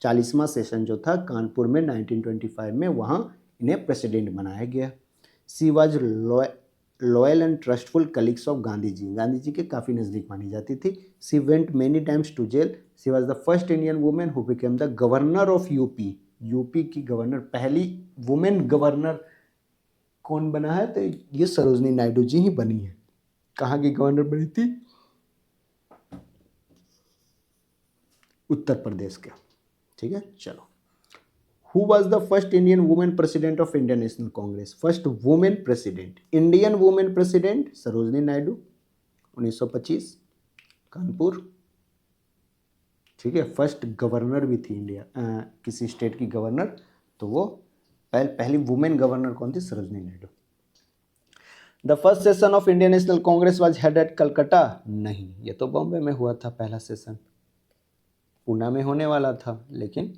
40वां सेशन जो था कानपुर में 1925 में, वहाँ इन्हें प्रेसिडेंट बनाया गया। She was loyal and trustful colleagues of Gandhi ji के काफ़ी नज़दीक मानी जाती थी. She went many times to jail. She was the first Indian women who became the governor of UP. UP की गवर्नर, पहली वुमेन गवर्नर कौन बना है? तो ये सरोजनी नायडू जी ही बनी है. कहाँ की गवर्नर बनी थी? उत्तर प्रदेश के. ठीक है, चलो. Who was the first Indian woman president of Indian National Congress? First woman president, Indian woman president Sarojini Naidu, 1925, Kanpur. ठीक है. फर्स्ट गवर्नर भी थी इंडिया किसी स्टेट की गवर्नर, तो वो पहली वुमेन गवर्नर कौन थी? Sarojini Naidu. The first session of Indian national Congress was head at Calcutta. नहीं, ये तो बॉम्बे में हुआ था पहला सेशन. पूना में होने वाला था, लेकिन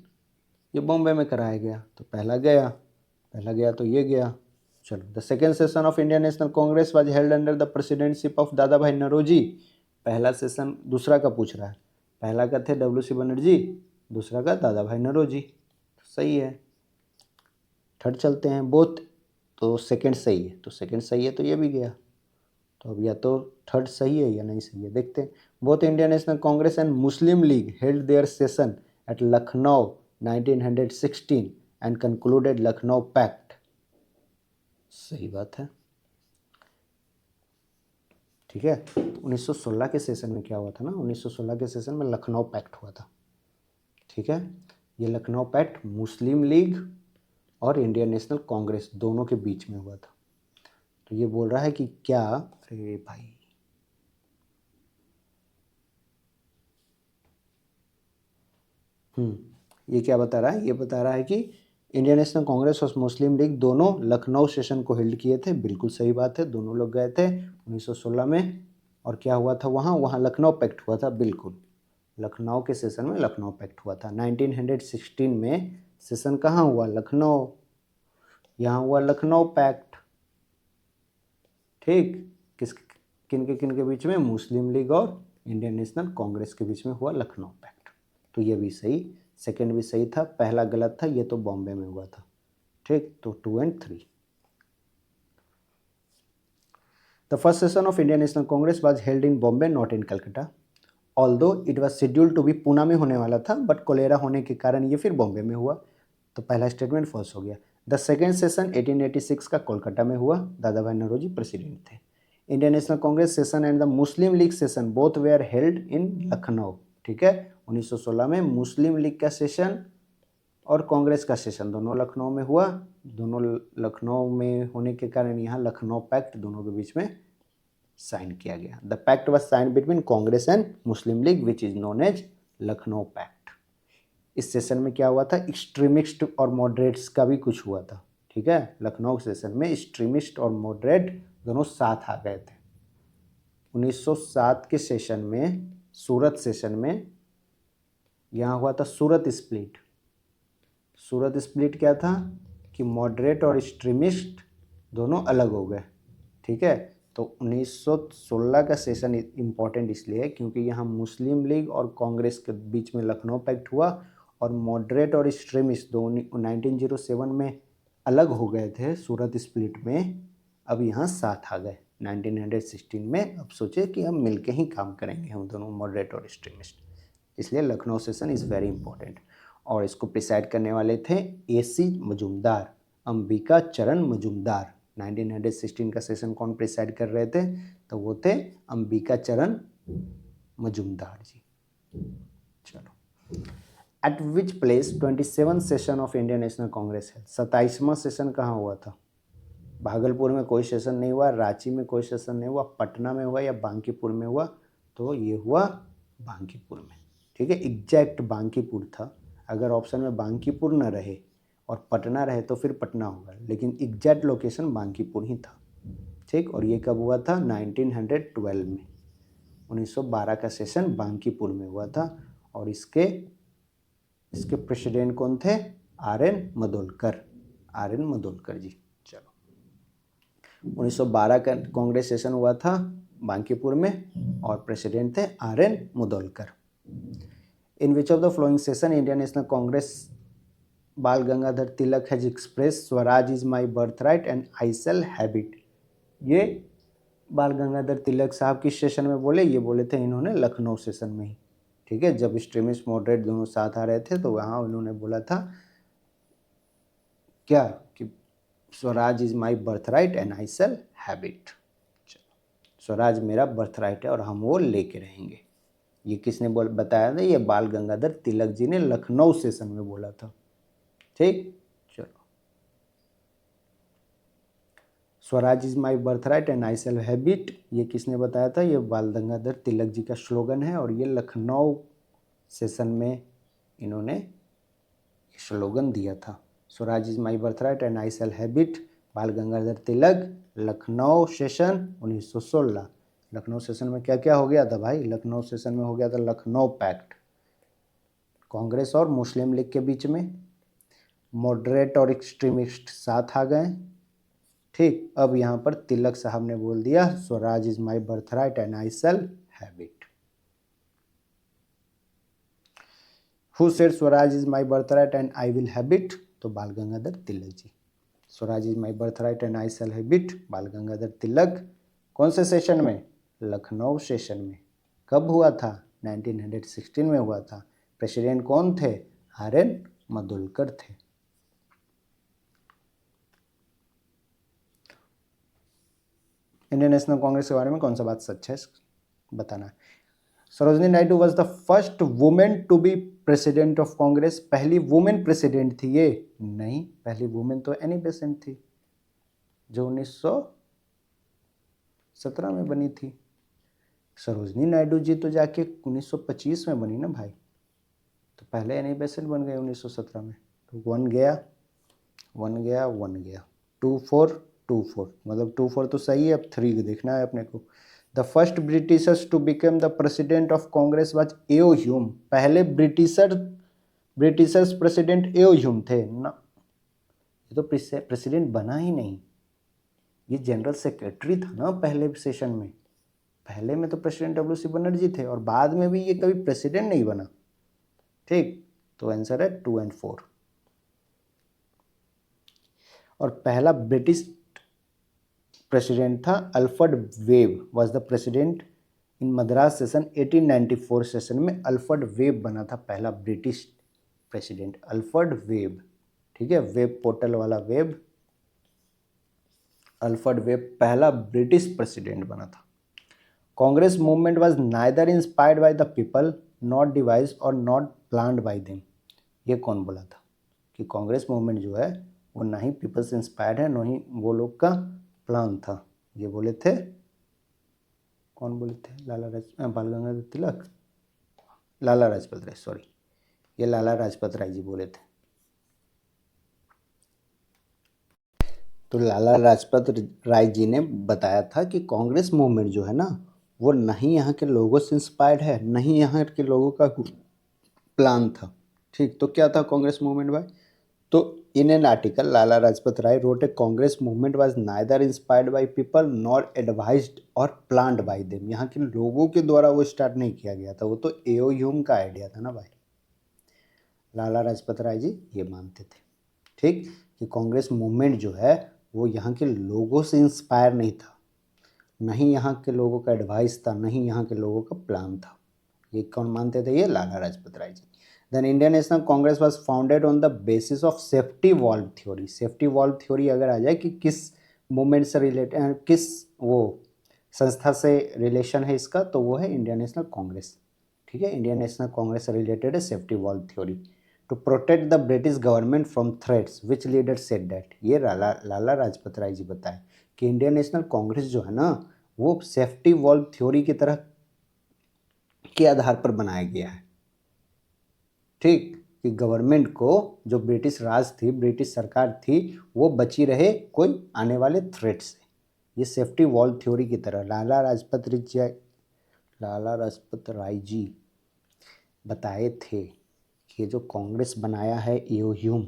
ये बॉम्बे में कराया गया, तो पहला गया तो ये गया. चलो. The second session of Indian national Congress was held under the presidentship of Dadabhai Naoroji. पहला सेशन, दूसरा का पूछ रहा है. पहला का थे WC बनर्जी, दूसरा का दादा भाई नौरोजी. सही है. थर्ड चलते हैं. बोथ, तो सेकेंड सही है, तो सेकेंड सही है तो ये भी गया. तो अब या तो थर्ड सही है या नहीं सही है, देखते हैं. Both Indian national Congress and Muslim League held their session at Lucknow 1916 and concluded Lucknow pact. सही बात है. ठीक है. 1916 के सेशन में क्या हुआ था ना? 1916 के सेशन में लखनऊ पैक्ट हुआ था. ठीक है. ये लखनऊ पैक्ट मुस्लिम लीग और इंडियन नेशनल कांग्रेस दोनों के बीच में हुआ था. तो ये बोल रहा है कि क्या, अरे भाई, ये क्या बता रहा है? ये बता रहा है कि इंडियन नेशनल कांग्रेस और मुस्लिम लीग दोनों लखनऊ सेशन को होल्ड किए थे. बिल्कुल सही बात है. दोनों लोग गए थे 1916 में. और क्या हुआ था वहाँ लखनऊ पैक्ट हुआ था. बिल्कुल, लखनऊ के सेशन में लखनऊ पैक्ट हुआ था. 1916 में सेशन कहाँ हुआ? लखनऊ. यहाँ हुआ लखनऊ पैक्ट. ठीक. किन के बीच में? मुस्लिम लीग और इंडियन नेशनल कांग्रेस के बीच में हुआ लखनऊ पैक्ट. तो ये भी सही. सेकेंड भी सही था. पहला गलत था, ये तो बॉम्बे में हुआ था. ठीक. तो 2 और 3. The first session of Indian national Congress was held in Bombay, not in Calcutta. Although it was scheduled to be Poona में होने वाला था, बट कोलेरा होने के कारण ये फिर बॉम्बे में हुआ. तो पहला स्टेटमेंट फॉल्स हो गया. द सेकेंड सेशन 1886 का कोलकाता में हुआ. दादा भाई नौरोजी प्रेसिडेंट थे. Indian national Congress session and the Muslim league session both where held in Lucknow. ठीक है. 1916 में मुस्लिम लीग का सेशन और कांग्रेस का सेशन दोनों लखनऊ में हुआ. दोनों लखनऊ में होने के कारण यहाँ लखनऊ पैक्ट दोनों के बीच में साइन किया गया. The pact was sign between Congress and Muslim League which is known as Lucknow pact. इस सेशन में क्या हुआ था? एक्सट्रीमिस्ट और मॉडरेट्स का भी कुछ हुआ था. ठीक है. लखनऊ सेशन में एक्सट्रीमिस्ट और मॉडरेट दोनों साथ आ गए थे. 1907 के सेशन में, सूरत सेशन में, यहाँ हुआ था सूरत स्प्लिट. सूरत स्प्लिट क्या था कि मॉडरेट और एक्सट्रीमिस्ट दोनों अलग हो गए. ठीक है. तो 1916 का सेशन इम्पॉर्टेंट इसलिए है क्योंकि यहाँ मुस्लिम लीग और कांग्रेस के बीच में लखनऊ पैक्ट हुआ और मॉडरेट और एक्सट्रीमिस्ट दोनों 1907 में अलग हो गए थे सूरत स्प्लिट में. अब यहाँ साथ आ गए 1916 में. अब सोचे कि हम मिलके ही काम करेंगे हम दोनों, मॉडरेट और एक्सट्रीमिस्ट. इसलिए Lucknow session is very important. और इसको प्रिसाइड करने वाले थे AC मजूमदार, अंबिका चरण मजूमदार. 1916 का सेशन कौन प्रिसाइड कर रहे थे? तो वो थे अंबिका चरण मजूमदार जी. चलो. Eight which place 27 session of Indian national Congress है? 27वां सेशन कहाँ हुआ था? भागलपुर में कोई सेशन नहीं हुआ, रांची में कोई सेशन नहीं हुआ, पटना में हुआ या बांकीपुर में हुआ? तो ये हुआ बांकीपुर में. ठीक है. एग्जैक्ट बांकीपुर था. अगर ऑप्शन में बांकीपुर न रहे और पटना रहे तो फिर पटना होगा, लेकिन एग्जैक्ट लोकेशन बांकीपुर ही था. ठीक. और ये कब हुआ था? 1912 में. 1912 का सेशन बांकीपुर में हुआ था. और इसके प्रेसिडेंट कौन थे? RN मदोलकर. RN मदोलकर जी. चलो. 1912 का कांग्रेस सेशन हुआ था बांकीपुर में और प्रेसिडेंट थे RN Mudholkar. In which of the following session Indian national Congress Bal Gangadhar Tilak has express Swaraj is my birth right and I shall have it? ये बाल गंगाधर तिलक साहब किस सेशन में बोले? ये बोले थे इन्होंने लखनऊ सेशन में ही, ठीक है, जब एक्सट्रीमिस्ट मॉडरेट दोनों साथ आ रहे थे तो वहाँ उन्होंने बोला था क्या कि Swaraj is my birth right and I shall have it. Swaraj मेरा बर्थ राइट है और हम वो लेके रहेंगे। ये किसने बताया था? ये बाल गंगाधर तिलक जी ने लखनऊ सेशन में बोला था। ठीक, चलो। Swaraj is my birth right and I shall have it, ये किसने बताया था? ये बाल गंगाधर तिलक जी का स्लोगन है और ये लखनऊ सेशन में इन्होंने स्लोगन दिया था। Swaraj is my birth right and I shall have it, Bal Gangadhar Tilak, Lucknow session 1916। Lucknow session में क्या क्या हो गया था भाई? लखनऊ सेशन में हो गया था लखनऊ पैक्ट, कांग्रेस और मुस्लिम लीग के बीच में, मॉडरेट और एक्सट्रीमिस्ट साथ आ गए। ठीक, अब यहाँ पर तिलक साहब ने बोल दिया Swaraj is my birth right and I shall have it. Who said Swaraj is my birth right and I will have it? तो Bal Gangadhar Tilak ji. Swaraj is my birth right and I shall have it, Bal Gangadhar तिलक। कौन से सेशन में? लखनऊ सेशन में। कब हुआ था? 1916 में हुआ था। प्रेसिडेंट कौन थे? RN मधुलकर थे। इंडियन नेशनल कांग्रेस के बारे में कौन सा बात सच है बताना है। Sarojini Naidu was the first women to be president of Congress. पहली वुमेन प्रेसिडेंट थी ये? नहीं, पहली वुमेन तो एनी बेसेंट थी जो 1917 में बनी थी। सरोजनी नायडू जी तो जाके 1925 में बनी ना भाई, तो पहले एनी बेसेंट बन गए 1917 में। तो वन गया 2-4 मतलब 2-4 तो सही है, अब 3 देखना है अपने को। The first Britishers to become the president of Congress was A O Hume. पहले ब्रिटिशर्स प्रेसिडेंट एओ ह्यूम थे ना, ये तो प्रेसिडेंट बना ही नहीं, ये जनरल सेक्रेटरी था ना पहले सेशन में। पहले में तो प्रेसिडेंट WC बनर्जी थे और बाद में भी ये कभी प्रेसिडेंट नहीं बना। ठीक, तो आंसर है 2 और 4। और पहला ब्रिटिश प्रेसिडेंट था Alfred web, was the president in Madras session 1894 session में। अल्फ्रेड वेब बना था पहला ब्रिटिश प्रेसिडेंट, अल्फ्रेड वेब। ठीक है, वेब पोर्टल वाला वेब, अल्फ्रेड वेब पहला ब्रिटिश प्रेसिडेंट बना था। Congress movement was neither inspired by the people, not devised और नॉट प्लान्ड बाय देम। ये कौन बोला था कि कांग्रेस मूवमेंट जो है वो ना ही पीपल से इंस्पायर्ड है, ना ही वो लोग का प्लान था? ये बोले थे, कौन बोले थे? बाल गंगाधर तिलक, लाला लाजपत राय, सॉरी, ये लाला लाजपत राय जी बोले थे। तो लाला लाजपत राय जी ने बताया था कि कांग्रेस मूवमेंट जो है ना वो नहीं यहाँ के लोगों से इंस्पायर्ड है, नहीं यहाँ के लोगों का प्लान था। ठीक, तो क्या था कांग्रेस मूवमेंट भाई? तो in an article, Lala Rajpat Rai wrote a Congress movement was neither inspired by people nor advised or planned by them। यहाँ के लोगों के द्वारा वो स्टार्ट नहीं किया गया था, वो तो एओ ह्यूम का आइडिया था ना भाई। लाला लाजपत राय जी ये मानते थे, ठीक, कि कांग्रेस मूवमेंट जो है वो यहाँ के लोगों से इंस्पायर नहीं था, नहीं यहाँ के लोगों का एडवाइस था, नहीं यहाँ के लोगों का प्लान था। ये कौन मानते थे? ये Lala Lajpat Rai ji. Then Indian national Congress was founded on the basis of safety valve theory. Safety valve theory अगर आ जाए कि किस मूवमेंट से रिलेटेड, किस वो संस्था से रिलेशन है इसका, तो वो है इंडियन नेशनल कांग्रेस। ठीक है, इंडियन नेशनल कांग्रेस से रिलेटेड है safety valve theory. To protect the British government from threats which leader said that. ये लाला लाजपत राय जी बताए कि इंडियन नेशनल कांग्रेस जो है ना वो सेफ्टी वॉल्व थ्योरी की तरह के आधार पर बनाया गया है। ठीक, कि गवर्नमेंट को जो ब्रिटिश राज थी, ब्रिटिश सरकार थी, वो बची रहे कोई आने वाले थ्रेट से। ये सेफ्टी वॉल थ्योरी की तरह लाला लाजपत राय जी बताए थे कि जो कांग्रेस बनाया है एओ ह्यूम,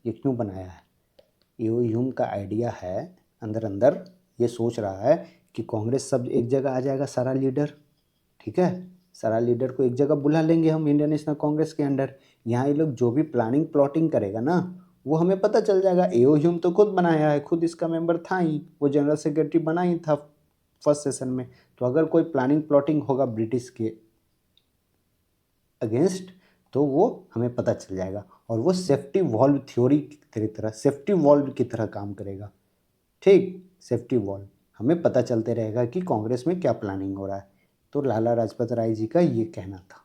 ये क्यों बनाया है? एओ ह्यूम का आइडिया है अंदर अंदर ये सोच रहा है कि कांग्रेस सब एक जगह आ जाएगा, सारा लीडर, ठीक है, सारा लीडर को एक जगह बुला लेंगे हम इंडियन नेशनल कांग्रेस के अंडर। यहाँ ये लोग जो भी प्लानिंग प्लॉटिंग करेगा ना वो हमें पता चल जाएगा। एओ ह्यूम तो खुद बनाया है, खुद इसका मेंबर था ही, वो जनरल सेक्रेटरी बना ही था फर्स्ट सेशन में। तो अगर कोई प्लानिंग प्लॉटिंग होगा ब्रिटिश के अगेंस्ट तो वो हमें पता चल जाएगा, और वो सेफ्टी वॉल्व थ्योरी की तरह सेफ्टी वॉल्व की तरह काम करेगा। ठीक, सेफ्टी वॉल्व हमें पता चलते रहेगा कि कांग्रेस में क्या प्लानिंग हो रहा है। तो लाला लाजपत राय जी का ये कहना था।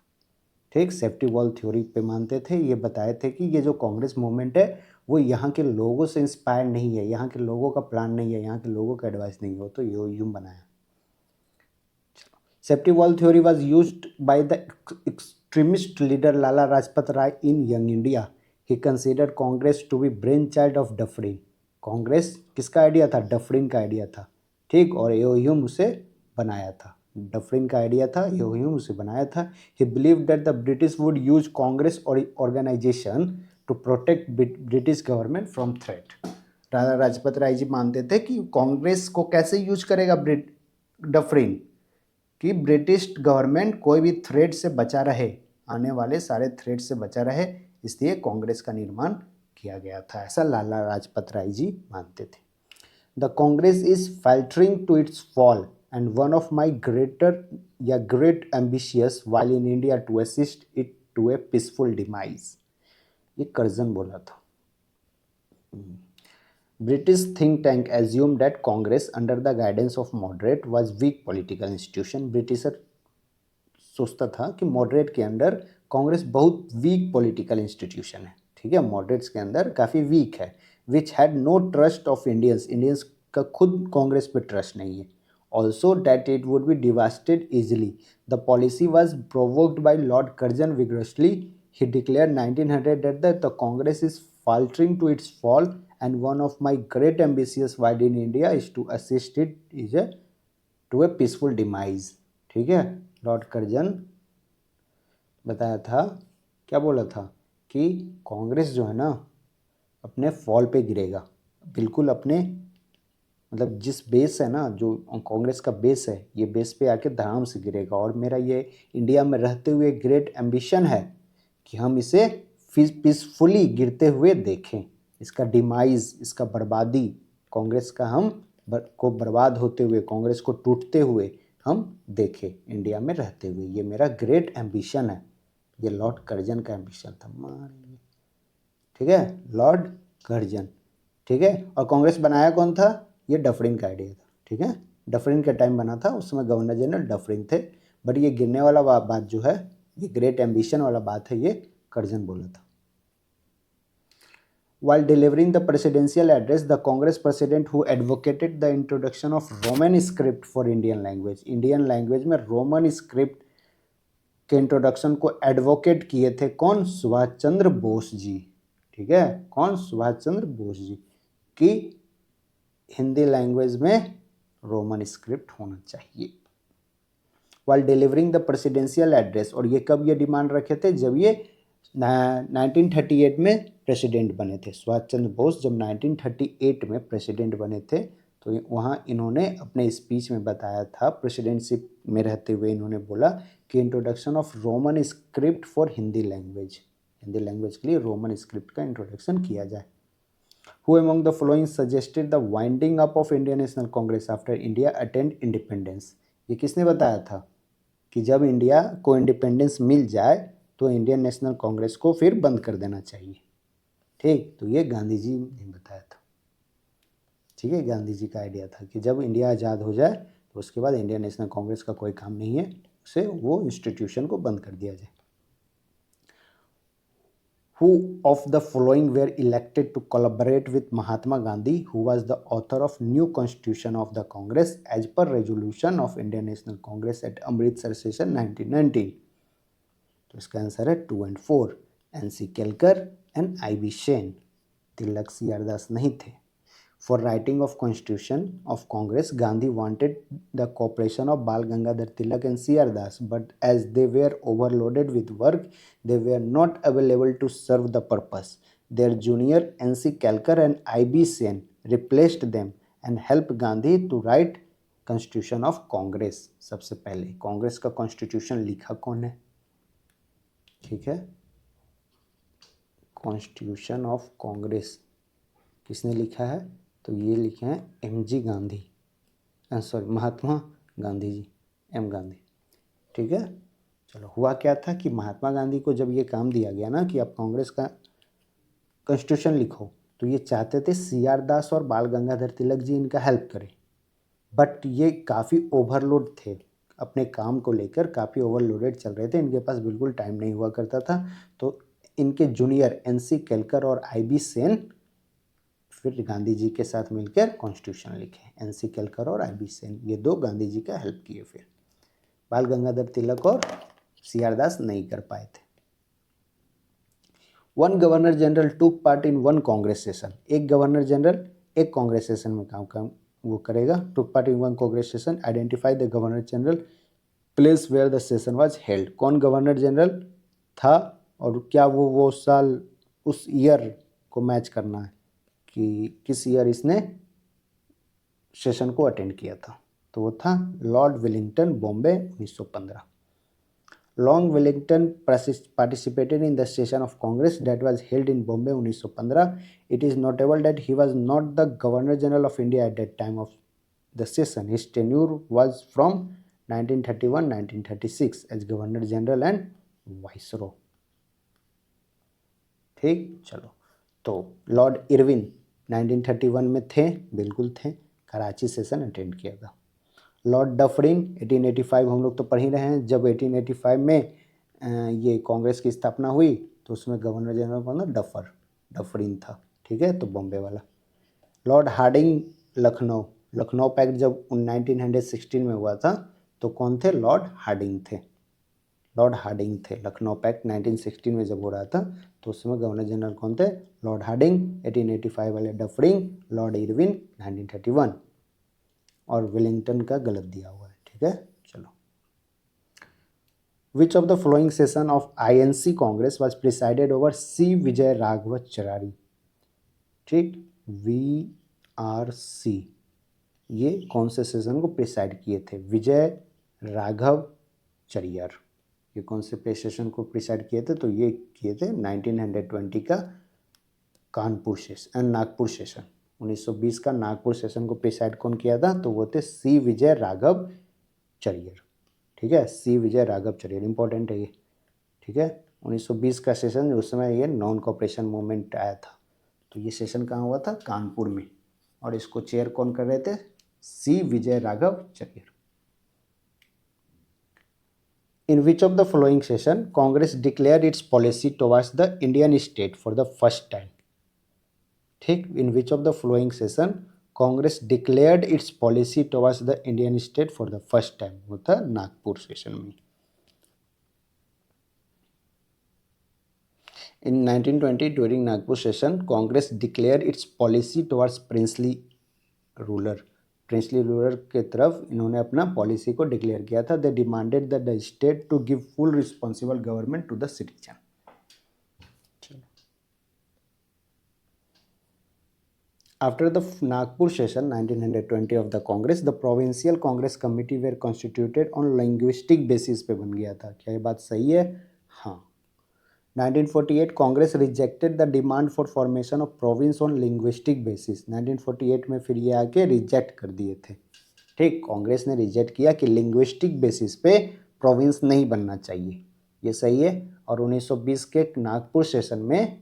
ठीक, सेफ्टी वॉल्व थ्योरी पे मानते थे। ये बताए थे कि ये जो कांग्रेस मूवमेंट है वो यहाँ के लोगों से इंस्पायर नहीं है, यहाँ के लोगों का प्लान नहीं है, यहाँ के लोगों का एडवाइस नहीं हो, तो ये यूं बनाया। Safety valve theory was used by the extremist leader Lala Rajpat Rai in Young India. He considered Congress to be brainchild of Dufferin. Congress किसका आइडिया था? डफरिन का आइडिया था। ठीक, और एओह्यूम उसे बनाया था। डफरिन का आइडिया था, एओह्यूम उसे बनाया था। He believed that the British would use Congress or organization to protect British government from threat. राजा राजपत राय जी मानते थे कि कांग्रेस को कैसे यूज करेगा डफरिन, कि ब्रिटिश गवर्नमेंट कोई भी थ्रेट से बचा रहे, आने वाले सारे थ्रेट से बचा रहे, इसलिए कांग्रेस का निर्माण किया गया था, ऐसा लाला लाजपत राय जी मानते थे। The Congress is faltering to its fall and one of my great ambitious while in India to assist it to a peaceful demise. ये कर्जन बोला था। British think tank assumed that Congress, under the guidance of moderate, was weak political institution. Britisher सोचता था कि moderate के under Congress बहुत week political institution है। ठीक है, मॉडरेट्स के अंदर काफ़ी वीक है। Which had no trust of Indians, Indians का खुद कांग्रेस पे ट्रस्ट नहीं है। Also that it would be devastated easily. The policy was provoked by lord Curzon vigorously. He declare 1900 that the Congress is faltering to its fall and one of my great ambitious wide in India is to assist it is a to a peaceful demise। ठीक है, Lord Curzon बताया था, क्या बोला था कि कांग्रेस जो है ना अपने फॉल पे गिरेगा, बिल्कुल अपने मतलब जिस बेस है ना, जो कांग्रेस का बेस है, ये बेस पे आके धड़ाम से गिरेगा। और मेरा ये इंडिया में रहते हुए ग्रेट एम्बिशन है कि हम इसे पीसफुली गिरते हुए देखें, इसका डिमाइज, इसका बर्बादी, कांग्रेस का हम को बर्बाद होते हुए, कांग्रेस को टूटते हुए हम देखें इंडिया में रहते हुए। ये मेरा ग्रेट एम्बिशन है। ये लॉर्ड कर्जन का एम्बिशन था। ठीक है, लॉर्ड कर्जन। ठीक है, और कांग्रेस बनाया कौन था? ये डफरिन का आइडिया था। ठीक है, डफरिन का टाइम बना था, उस समय गवर्नर जनरल डफरिन थे। बट ये गिरने वाला बात जो है, ये ग्रेट एम्बिशन वाला बात है, ये कर्जन बोला था। While delivering the presidential address, the Congress president who advocated the introduction of Roman script for Indian language, Indian language में रोमन स्क्रिप्ट के इंट्रोडक्शन को एडवोकेट किए थे कौन? सुभाष चंद्र बोस जी। ठीक है, कौन? सुभाष चंद्र बोस जी, कि हिंदी लैंग्वेज में रोमन स्क्रिप्ट होना चाहिए। While delivering the presidential address, और ये कब ये डिमांड रखे थे? जब ये 1938 में प्रेसिडेंट बने थे। सुभाष चंद्र बोस जब 1938 में प्रेसिडेंट बने थे तो वहाँ इन्होंने अपने स्पीच में बताया था, प्रेसिडेंटशिप में रहते हुए इन्होंने बोला कि introduction of Roman script for Hindi language, Hindi language के लिए रोमन स्क्रिप्ट का इंट्रोडक्शन किया जाए। Who among the following suggested the winding up of Indian National Congress after India attained independence? ये किसने बताया था कि जब इंडिया को इंडिपेंडेंस मिल जाए तो इंडियन नेशनल कांग्रेस को फिर बंद कर देना चाहिए। ठीक, तो ये गांधी जी ने बताया था। ठीक है, गांधी जी का आइडिया था कि जब इंडिया आज़ाद हो जाए तो उसके बाद इंडियन नेशनल कांग्रेस का कोई काम नहीं है, उसे वो इंस्टीट्यूशन को बंद कर दिया जाए। Who of the following were elected to collaborate with Mahatma Gandhi, who was the author of new constitution of the Congress as per resolution of Indian National Congress at Amritsar session 1919? तो इसका answer है 2 and 4, NC Kelkar and IB Sen. Tilak सियारदास नहीं थे। For writing of Constitution of Congress, Gandhi wanted the cooperation of Bal Gangadhar Tilak and C.R. Das, but as they were overloaded with work, they were not available to serve the purpose. Their junior N.C. Kalkar and I.B. Sen replaced them and helped Gandhi to write Constitution of Congress. सबसे पहले कांग्रेस का constitution लिखा कौन है? ठीक है, constitution of Congress किसने लिखा है? तो ये लिखे हैं MG Gandhi. Sorry Mahatma Gandhi ji, M Gandhi. ठीक है, चलो हुआ क्या था कि महात्मा गांधी को जब ये काम दिया गया ना कि आप कांग्रेस का कॉन्स्टिट्यूशन लिखो, तो ये चाहते थे सी आर दास और बाल गंगाधर तिलक जी इनका हेल्प करें, बट ये काफ़ी ओवरलोड थे अपने काम को लेकर, काफ़ी ओवरलोडेड चल रहे थे, इनके पास बिल्कुल टाइम नहीं हुआ करता था। तो इनके जूनियर एन सी केलकर और आई बी सेन फिर गांधी जी के साथ मिलकर कॉन्स्टिट्यूशन लिखे। एन सी केलकर और आई बी सेन ये दो गांधी जी का हेल्प किए। फिर बाल गंगाधर तिलक और सी आर दास नहीं कर पाए थे। One governor general took part in one Congress session, एक गवर्नर जनरल एक कांग्रेस सेशन में काम वो करेगा। Took part in one Congress session, identify the governor general, place where the session was held. कौन गवर्नर जनरल था और क्या वो साल उस ईयर को मैच करना है कि किस ईयर इसने सेशन को अटेंड किया था। तो वो था Lord Wellington, Bombay 1915। Lord Wellington participated in the session of Congress that was held in Bombay 1915. It is notable that he was not the Governor General of India at that time of the session. His tenure was from 1931-1936 as Governor General and Viceroy. ठीक, चलो तो Lord Irwin 1931 में थे, बिल्कुल थे, Karachi session attend किया था। Lord Dufferin 1885 हम लोग तो पढ़ ही रहे हैं, जब 1885 में ये कांग्रेस की स्थापना हुई तो उसमें गवर्नर जनरल कौन था, डफरिन था। ठीक है, तो बॉम्बे वाला। लॉर्ड हार्डिंग लखनऊ पैक्ट जब 1916 में हुआ था तो कौन थे, लॉर्ड हार्डिंग थे। लखनऊ पैक्ट 1916 में जब हो रहा था तो उसमें गवर्नर जनरल कौन थे, लॉर्ड हार्डिंग। 1885 वाले डफरिन, लॉर्ड इरविन 1931, और वेलिंगटन का गलत दिया हुआ है। ठीक है, चलो। Which of the following session of INC Congress was presided over C Vijay Raghavachari. ठीक, VRC ये कौन से सेशन को प्रिसाइड किए थे, विजय राघवाचार्य। ये कौन से सेशन को प्रिसाइड किए थे, तो ये किए थे 1920 का कानपुर सेशन, नागपुर सेशन। 1920 का नागपुर सेशन को प्रिसाइड कौन किया था, तो वो थे सी विजय राघवाचार्य। ठीक है, सी विजय राघवाचार्य इंपॉर्टेंट है ये। ठीक है, 1920 का सेशन, उस समय ये नॉन कॉपरेशन मूवमेंट आया था, तो ये सेशन कहाँ हुआ था, कानपुर में, और इसको चेयर कौन कर रहे थे, सी विजय Raghavacharya. In which of the following session Congress declared its policy towards the Indian state for the first time? ठीक, in which of the following session Congress declared its policy towards the Indian state for the first time? वो था Nagpur session में। In 1920 during Nagpur session, Congress declared its policy towards princely ruler. Princely ruler के तरफ इन्होंने अपना policy को declare किया था। They demanded the state to give full responsible government to the citizen. After the Nagpur session 1920 of the Congress, the provincial Congress committee were constituted on linguistic basis पे बन गया था। क्या ये बात सही है? हाँ। 1948 Congress rejected the demand for formation of province on linguistic basis. 1948 में फिर ये आके रिजेक्ट कर दिए थे। ठीक, कांग्रेस ने रिजेक्ट किया कि लिंग्विस्टिक बेसिस पे प्रोविंस नहीं बनना चाहिए, ये सही है। और 1920 के नागपुर सेशन में,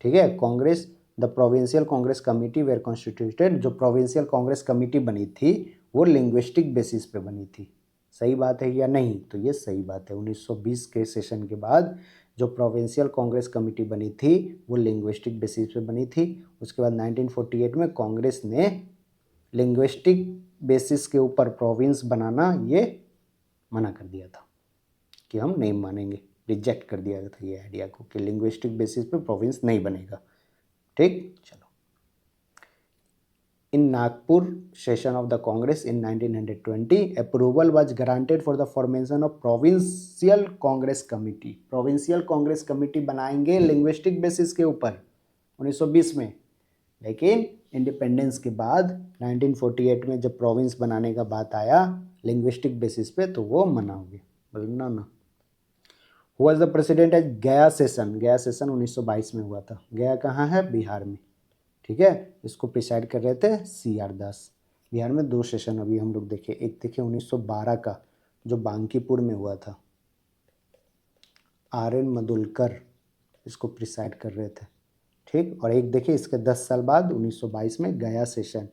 ठीक है, Congress the provincial Congress committee were constituted, जो प्रोविंशियल कांग्रेस कमेटी बनी थी वो लिंग्विस्टिक बेसिस पे बनी थी। सही बात है या नहीं? तो ये सही बात है। 1920 के सेशन के बाद जो प्रोविंशियल कांग्रेस कमेटी बनी थी वो लिंग्विस्टिक बेसिस पे बनी थी। उसके बाद 1948 में कांग्रेस ने लिंग्विस्टिक बेसिस के ऊपर प्रोविंस बनाना ये मना कर दिया था कि हम नहीं मानेंगे, रिजेक्ट कर दिया था ये आइडिया को कि लिंग्विस्टिक बेसिस पे प्रोविंस नहीं बनेगा। ठीक, चलो। In Nagpur session of the Congress in 1920, approval was granted for the formation of Provincial Congress Committee. Provincial Congress Committee बनाएंगे linguistic basis के ऊपर 1920 में, लेकिन इंडिपेंडेंस के बाद 1948 में जब प्रोविंस बनाने का बात आया लिंग्विस्टिक बेसिस पे तो वो मना हो गया, बोलना ना। Who was the president at गया सेशन? गया सेशन 1922 में हुआ था। गया कहाँ है? बिहार में। ठीक है, इसको प्रिसाइड कर रहे थे सी आर दास। बिहार में 2 सेशन अभी हम लोग देखे, एक देखे 1912 का जो बांकीपुर में हुआ था, RN मदुलकर इसको प्रिसाइड कर रहे थे, ठीक। और एक देखिए इसके 10 साल बाद 1922 में गया सेशन,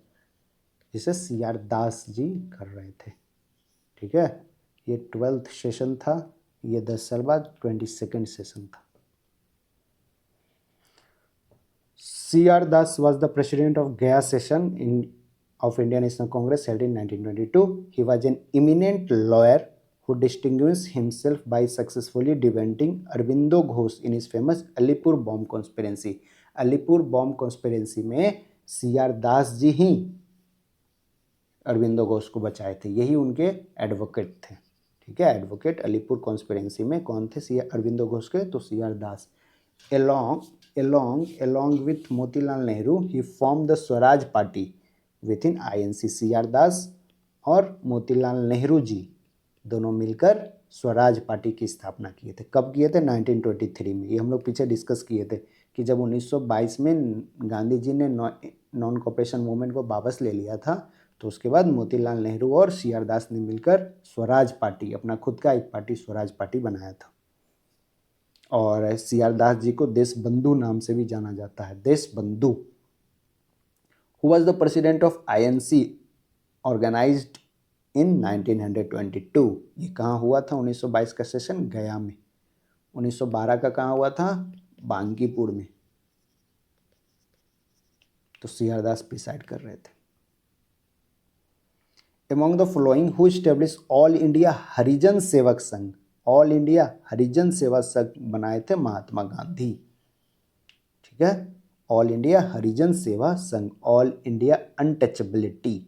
जिसे CR दास जी कर रहे थे, ठीक है। ये 12th सेशन था, ये 10 साल बाद 22nd सेशन था। CR Das was the president of Gaya session of Indian National Congress held in 1922. He was an eminent lawyer who distinguished himself by successfully defending Aurobindo Ghosh in his famous Alipur bomb conspiracy. Alipur bomb conspiracy में CR Das ji ही अरविंदो घोष को बचाए थे, यही उनके advocate थे, ठीक है। Advocate Alipur conspiracy में कौन थे? अरविंदो घोष के, तो CR Das. along with Motilal Nehru, he formed the Swaraj Party within INC. CR दास और मोतीलाल नेहरू जी दोनों मिलकर स्वराज पार्टी की स्थापना किए थे। कब किए थे? 1923 में। ये हम लोग पीछे डिस्कस किए थे कि जब 1922 में गांधी जी ने नॉन कॉपरेशन मूवमेंट को वापस ले लिया था, तो उसके बाद मोतीलाल नेहरू और CR दास ने मिलकर स्वराज पार्टी, अपना खुद का एक पार्टी स्वराज पार्टी बनाया था। और CR दास जी को देश बंधु नाम से भी जाना जाता है, Desh Bandhu. Who was the president of INC organised in 1922। ये कहाँ हुआ था? 1922 का सेशन गया में। 1912 का कहाँ हुआ था? बांकीपुर में। तो CR दास प्रिसाइड कर रहे थे। Among the following who established All India Harijan Sevak Sangh? All India हरिजन सेवा संघ बनाए थे महात्मा गांधी, ठीक है। ऑल इंडिया हरिजन सेवा संघ, ऑल इंडिया अनटचेबिलिटी,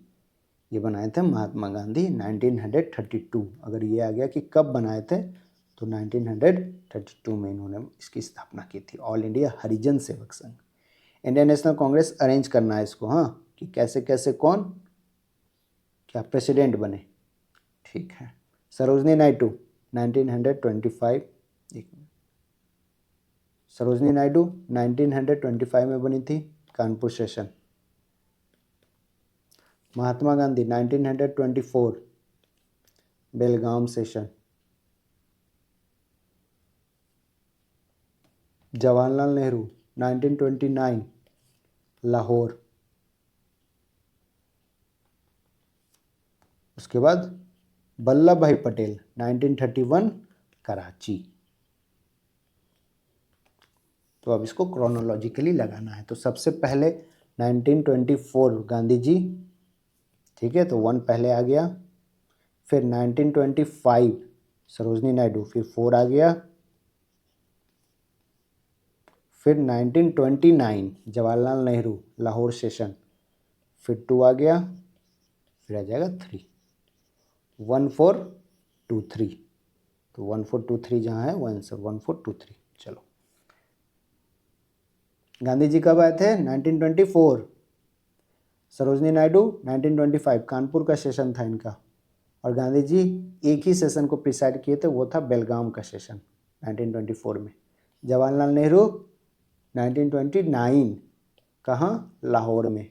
ये बनाए थे महात्मा गांधी 1932। अगर ये आ गया कि कब बनाए थे, तो 1932 में इन्होंने इसकी स्थापना की थी, ऑल इंडिया हरिजन सेवक संघ। इंडियन नेशनल कांग्रेस अरेंज करना है इसको, हाँ, कि कैसे कैसे कौन क्या प्रेसिडेंट बने, ठीक है। सरोजनी नायडू 1925, सरोजनी नायडू 1925 में बनी थी, कानपुर सेशन। महात्मा गांधी 1924, बेलगाम सेशन। जवाहरलाल नेहरू 1929, लाहौर। उसके बाद वल्लभ भाई पटेल 1931, कराची। तो अब इसको क्रोनोलॉजिकली लगाना है। तो सबसे पहले 1924 गांधी जी, ठीक है, तो 1 पहले आ गया। फिर 1925 सरोजनी नायडू, फिर 4 आ गया। फिर 1929 जवाहरलाल नेहरू लाहौर सेशन, फिर 2 आ गया, फिर आ जाएगा 3, 1 4 2 3। तो 1 4 2 3 जहाँ है वो आंसर 1 4 2 3। चलो, गांधी जी कब आए थे? 1924। सरोजनी नायडू 1925, कानपुर का सेशन था इनका। और गांधी जी एक ही सेशन को प्रिसाइड किए थे, वो था बेलगाम का सेशन 1924 में। जवाहरलाल नेहरू 1929, कहाँ? लाहौर में।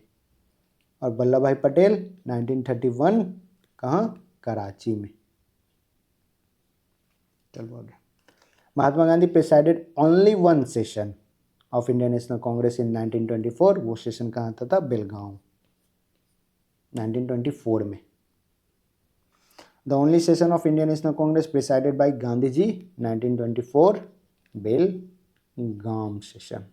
और वल्लभ भाई पटेल 1931, कहाँ? कराची में। चलो आगे। Mahatma Gandhi presided only 1 session of Indian national Congress in 1924। वो सेशन कहाँ था? बेलगांव 1924 में। The only session of Indian national Congress presided by Gandhi ji 1924, Belgaum session.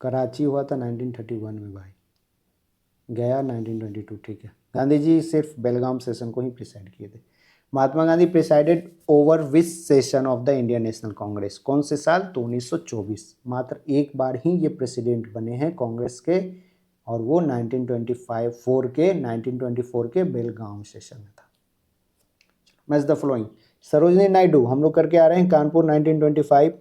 Karachi हुआ था 1931 में भाई, गया 1922, ठीक है। गांधी जी सिर्फ बेलगाम सेशन को ही प्रिसाइड किए थे। Mahatma Gandhi presided over which session of the Indian national Congress? कौन से साल? तो 1924। मात्र एक बार ही ये प्रेसिडेंट बने हैं कांग्रेस के, और वो 1924 के बेलगाम सेशन में था। Match the following. Sarojini Naidu हम लोग करके आ रहे हैं कानपुर 1925,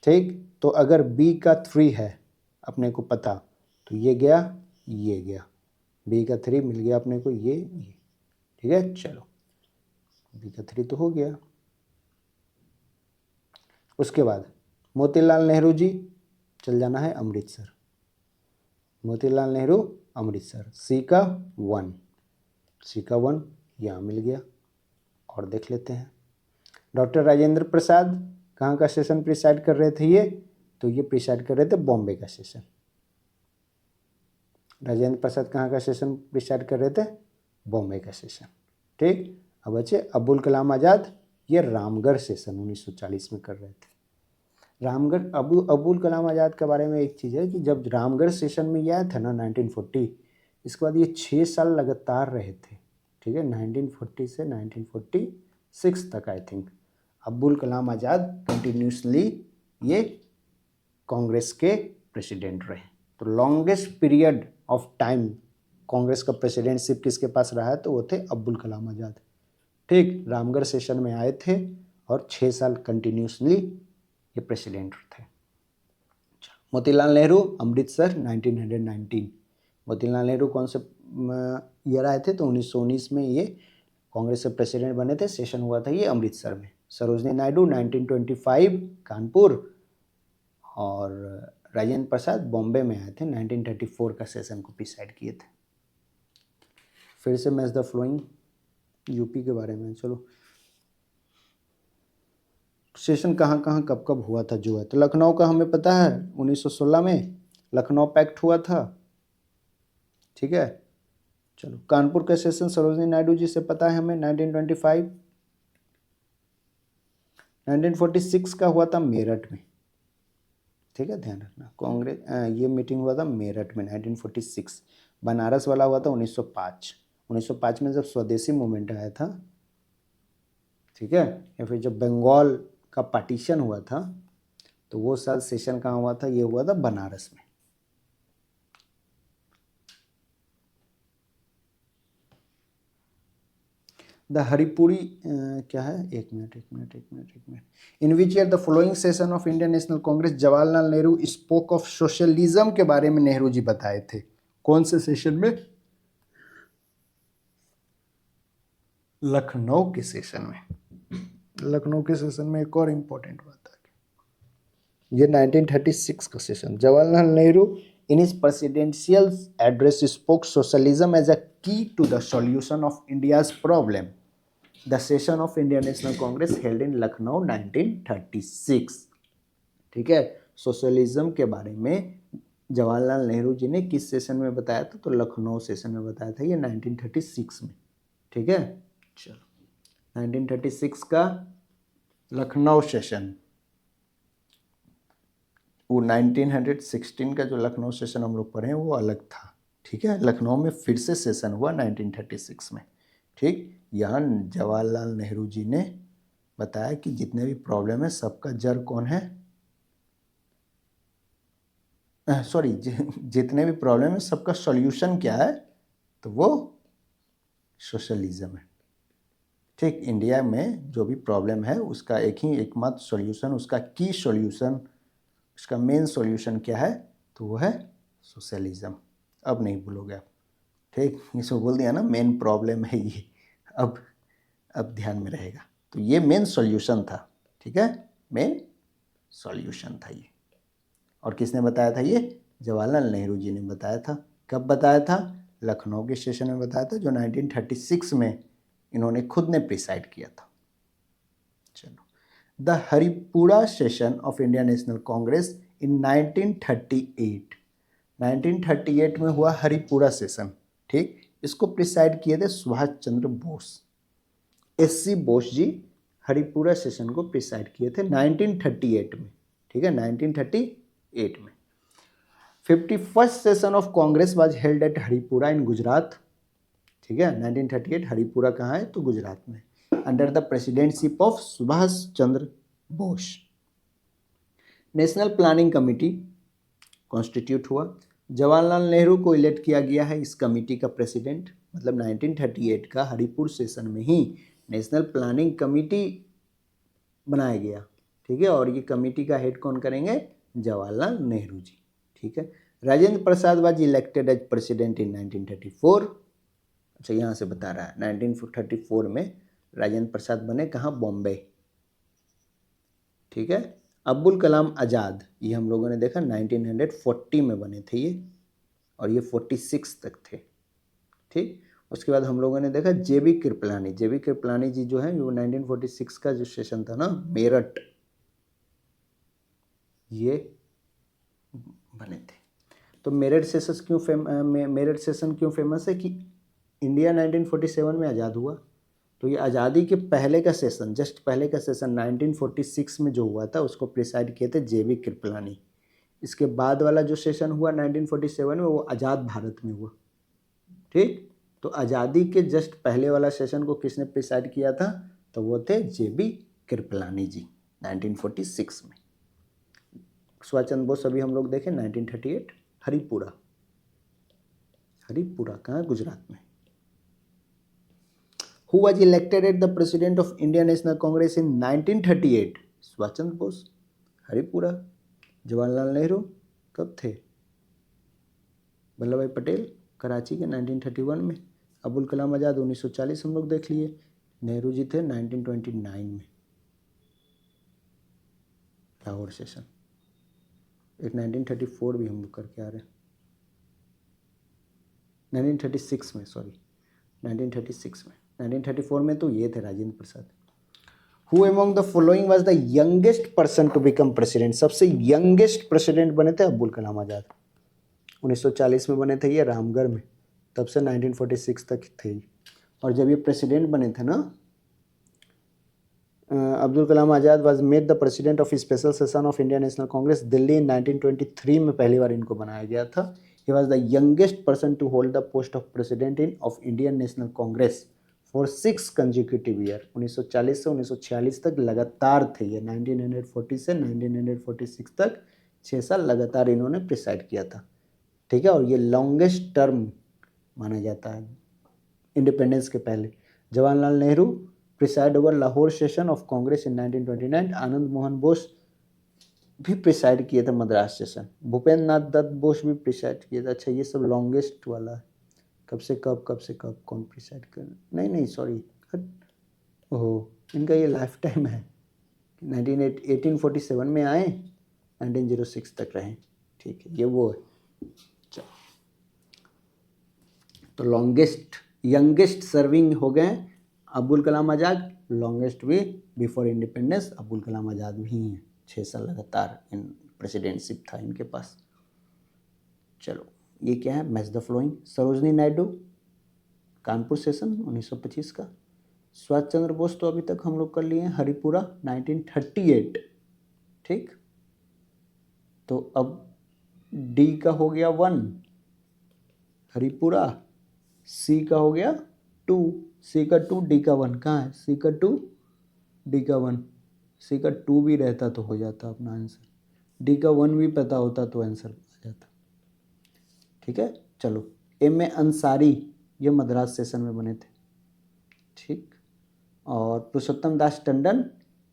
ठीक। तो अगर B का 3 है अपने को पता, तो ये गया, ये गया, B का 3 मिल गया अपने को, ये, ठीक है। चलो, B का 3 तो हो गया। उसके बाद मोतीलाल नेहरू जी, चल जाना है अमृतसर। मोतीलाल नेहरू अमृतसर, सी का 1, सी का 1 यहाँ मिल गया। और देख लेते हैं डॉक्टर राजेंद्र प्रसाद कहाँ का सेशन प्रिसाइड कर रहे थे ये, तो ये प्रिसाइड कर रहे थे बॉम्बे का सेशन। राजेंद्र प्रसाद कहाँ का सेशन प्रिसाइड कर रहे थे, बॉम्बे का सेशन। ठीक, अब बचे अब्दुल कलाम आज़ाद, ये रामगढ़ सेशन 1940 में कर रहे थे। रामगढ़ अब्दुल कलाम आज़ाद के बारे में एक चीज़ है कि जब रामगढ़ सेशन में ये आया था ना 1940, इसके बाद ये 6 साल लगातार रहे थे। ठीक है, 1940 से 1946 तक I think Abdul Kalam Azad continuously ये कांग्रेस के प्रेसिडेंट रहे। तो longest period of time Congress का प्रेसिडेंटशिप किसके पास रहा है, तो वो थे अब्दुल कलाम आज़ाद। ठीक, रामगढ़ सेशन में आए थे और 6 साल कंटिन्यूसली ये प्रेसिडेंट थे। मोतीलाल नेहरू अमृतसर 1919। मोतीलाल नेहरू कौन से ईयर आए थे, तो 1919 में ये कांग्रेस से प्रेसिडेंट बने थे। सेशन हुआ था ये अमृतसर में। सरोजनी नायडू 1925 कानपुर, और राजेंद्र प्रसाद बॉम्बे में आए थे 1934 का सेशन को प्रिसाइड किए थे। फिर से मैच द फ्लोइंग यूपी के बारे में। चलो, सेशन कहाँ कहाँ कब कब हुआ था जो है, तो लखनऊ का हमें पता है 1916 में लखनऊ पैक्ट हुआ था। ठीक है, चलो कानपुर का सेशन सरोजनी नायडू जी से पता है हमें 1925। 1946 का हुआ था मेरठ में। ठीक है, ध्यान रखना कांग्रेस ये मीटिंग हुआ था मेरठ में 1946। बनारस वाला हुआ था 1905। 1905 में जब स्वदेशी मूवमेंट आया था। ठीक है, या फिर जब बंगाल का पार्टीशन हुआ था, तो वो साल सेशन कहाँ हुआ था, ये हुआ था बनारस में। द हरिपुरी क्या है, एक minute. In which year the following session of Indian national Congress Jawaharlal Nehru spoke of socialism के बारे में नेहरू जी बताए थे, कौन से सेशन में, लखनऊ के सेशन में। लखनऊ के सेशन में एक और इम्पोर्टेंट बात है, ये 1936 का session. Jawaharlal Nehru in his presidential address spoke socialism as a key to the solution of India's problem. The session of Indian national Congress held in Lucknow 1936। ठीक है, सोशलिज्म के बारे में जवाहरलाल नेहरू जी ने किस सेशन में बताया था, तो लखनऊ सेशन में बताया था, ये 1936 में। ठीक है, चलो 1936 का लखनऊ सेशन, वो 1916 का जो लखनऊ सेशन हम लोग पढ़े हैं वो अलग था। ठीक है, लखनऊ में फिर से सेशन हुआ 1936 में। ठीक, यहाँ जवाहरलाल नेहरू जी ने बताया कि जितने भी प्रॉब्लम है सबका जड़ कौन है, सॉरी जितने भी प्रॉब्लम है सबका सॉल्यूशन क्या है, तो वो सोशलिज्म है। ठीक, इंडिया में जो भी प्रॉब्लम है उसका एक ही एकमात्र सॉल्यूशन, उसका की सॉल्यूशन, उसका मेन सॉल्यूशन क्या है, तो वो है सोशलिज्म। अब नहीं भूलोगे आप। ठीक, इसको बोल दिया ना मेन प्रॉब्लम है ये, अब ध्यान में रहेगा। तो ये मेन सॉल्यूशन था। ठीक है, मेन सॉल्यूशन था ये। और किसने बताया था ये, जवाहरलाल नेहरू जी ने बताया था। कब बताया था, लखनऊ के सेशन में बताया था, जो 1936 में इन्होंने खुद ने प्रिसाइड किया था। चलो, the Haripura session of Indian national Congress in 1938। 1938 में हुआ हरिपुरा सेशन। ठीक, इसको प्रिसाइड किए थे सुभाष चंद्र बोस। एससी बोस जी हरिपुरा सेशन को प्रिसाइड किए थे 1938 में। ठीक है, 1938 में। 51st session of Congress was held at Haripura in Gujarat. ठीक है, 1938 हरिपुरा कहाँ है, तो गुजरात में, under the presidentship of Subhash Chandra Bose. National Planning Committee constitute हुआ। जवाहरलाल नेहरू को इलेक्ट किया गया है इस कमेटी का प्रेसिडेंट। मतलब 1938 का हरिपुर सेशन में ही नेशनल प्लानिंग कमेटी बनाया गया। ठीक है, और ये कमेटी का हेड कौन करेंगे, जवाहरलाल नेहरू जी। ठीक है, Rajendra Prasad was elected as president in 1934। अच्छा, यहाँ से बता रहा है 1934 में राजेंद्र प्रसाद बने कहाँ, बॉम्बे। ठीक है, अब्दुल कलाम आज़ाद, ये हम लोगों ने देखा 1940 में बने थे ये, और ये 46 तक थे। ठीक, उसके बाद हम लोगों ने देखा जेबी कृपलानी। जेबी कृपलानी जी जो है वो 1946 का जो सेशन था ना मेरठ, ये बने थे। तो मेरठ सेशन क्यों फेमस है कि इंडिया 1947 में आज़ाद हुआ, तो ये आज़ादी के पहले का सेशन, जस्ट पहले का सेशन 1946 में जो हुआ था उसको प्रिसाइड किए थे जेबी कृपलानी। इसके बाद वाला जो सेशन हुआ 1947 में वो आज़ाद भारत में हुआ। ठीक, तो आज़ादी के जस्ट पहले वाला सेशन को किसने प्रिसाइड किया था, तो वो थे जेबी कृपलानी जी 1946 में। सुभाष चंद्र बोस अभी हम लोग देखें 1938, हरिपुरा, हरिपुरा कहाँ, गुजरात में। Who was elected as the president of Indian National Congress in 1938? Subhash Chandra Bose, Haripura. Jawaharlal Nehru कब थे, वल्लभ भाई पटेल कराची के 1931 में। अब्दुल कलाम आज़ाद 1940 हम लोग देख लिए। नेहरू जी थे 1929 में, लाहौर सेशन। एक 1934 भी हम लोग करके आ रहे हैं, 1936 में, सॉरी 1936 में। 1934 में तो ये थे Rajendra Prasad. Who among the following was the youngest person to become president? सबसे यंगेस्ट प्रेसिडेंट बने थे अब्दुल कलाम आज़ाद। 1940 में बने थे ये रामगढ़ में, तब से 1946 तक थे। और जब ये प्रेसिडेंट बने थे ना, Abdul Kalam Azad was made the president of special session of Indian national Congress Delhi in 1923 में पहली बार इनको बनाया गया था। He was the youngest person to hold the post of president in of Indian national Congress for 6 consecutive year. 1940 से 1946 तक लगातार थे ये, 1940 से 1946 तक 6 साल लगातार इन्होंने प्रिसाइड किया था। ठीक है, और ये लॉन्गेस्ट टर्म माना जाता है इंडिपेंडेंस के पहले। Jawaharlal Nehru preside over Lahore session of Congress in 1929। Anand Mohan Bose भी प्रिसाइड किए थे मद्रास सेशन। भूपेंद्र नाथ दत्त बोस भी प्रिसाइड किए थे। अच्छा, ये सब लॉन्गेस्ट वाला है, कब से कब, कब से कब, कौन प्रिसाइड कर, नहीं सॉरी, ओह इनका ये लाइफ टाइम है। 1847 में आए, 1906 तक रहे। ठीक है, ये वो है। चलो, तो लॉन्गेस्ट यंगेस्ट सर्विंग हो गए अब्दुल कलाम आज़ाद, लॉन्गेस्ट भी बिफोर इंडिपेंडेंस अब्दुल कलाम आज़ाद भी हैं। 6 साल लगातार इन प्रेसिडेंटशिप था इनके पास। चलो, ये क्या है, match the flowing. Sarojini Naidu Kanpur session 1925 का। सुभाष चंद्र बोस तो अभी तक हम लोग कर लिए हैं, हरिपुरा 1938। ठीक, तो अब डी का हो गया 1 हरिपुरा, सी का हो गया 2, सी का 2, डी का 1 कहाँ है, सी का 2, डी का 1। सी का 2 भी रहता तो हो जाता अपना आंसर, डी का 1 भी पता होता तो आंसर आ जाता। ठीक है, चलो, एम ए अंसारी ये मद्रास सेशन में बने थे। ठीक, और पुरुषोत्तम दास टंडन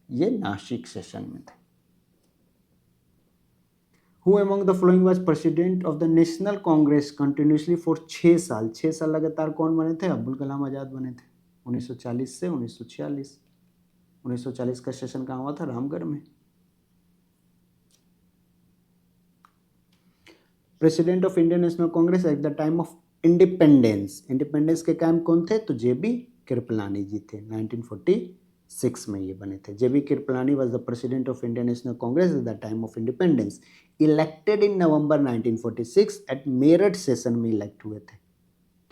ये नासिक सेशन में थे। Who among the following was president of the National Congress continuously for 6 साल? 6 साल लगातार कौन बने थे? अब्दुल कलाम आज़ाद बने थे 1940 से 1946। 1940 का सेशन कहाँ हुआ था? रामगढ़ में। President of Indian national Congress at the time of independence, independence के कायम कौन थे? तो जेबी कृपलानी जी थे। 1946 में ये बने थे। JB Kripalani was the president of Indian national Congress at the time of independence, elected in November 1946 at Meerut session में इलेक्ट हुए थे।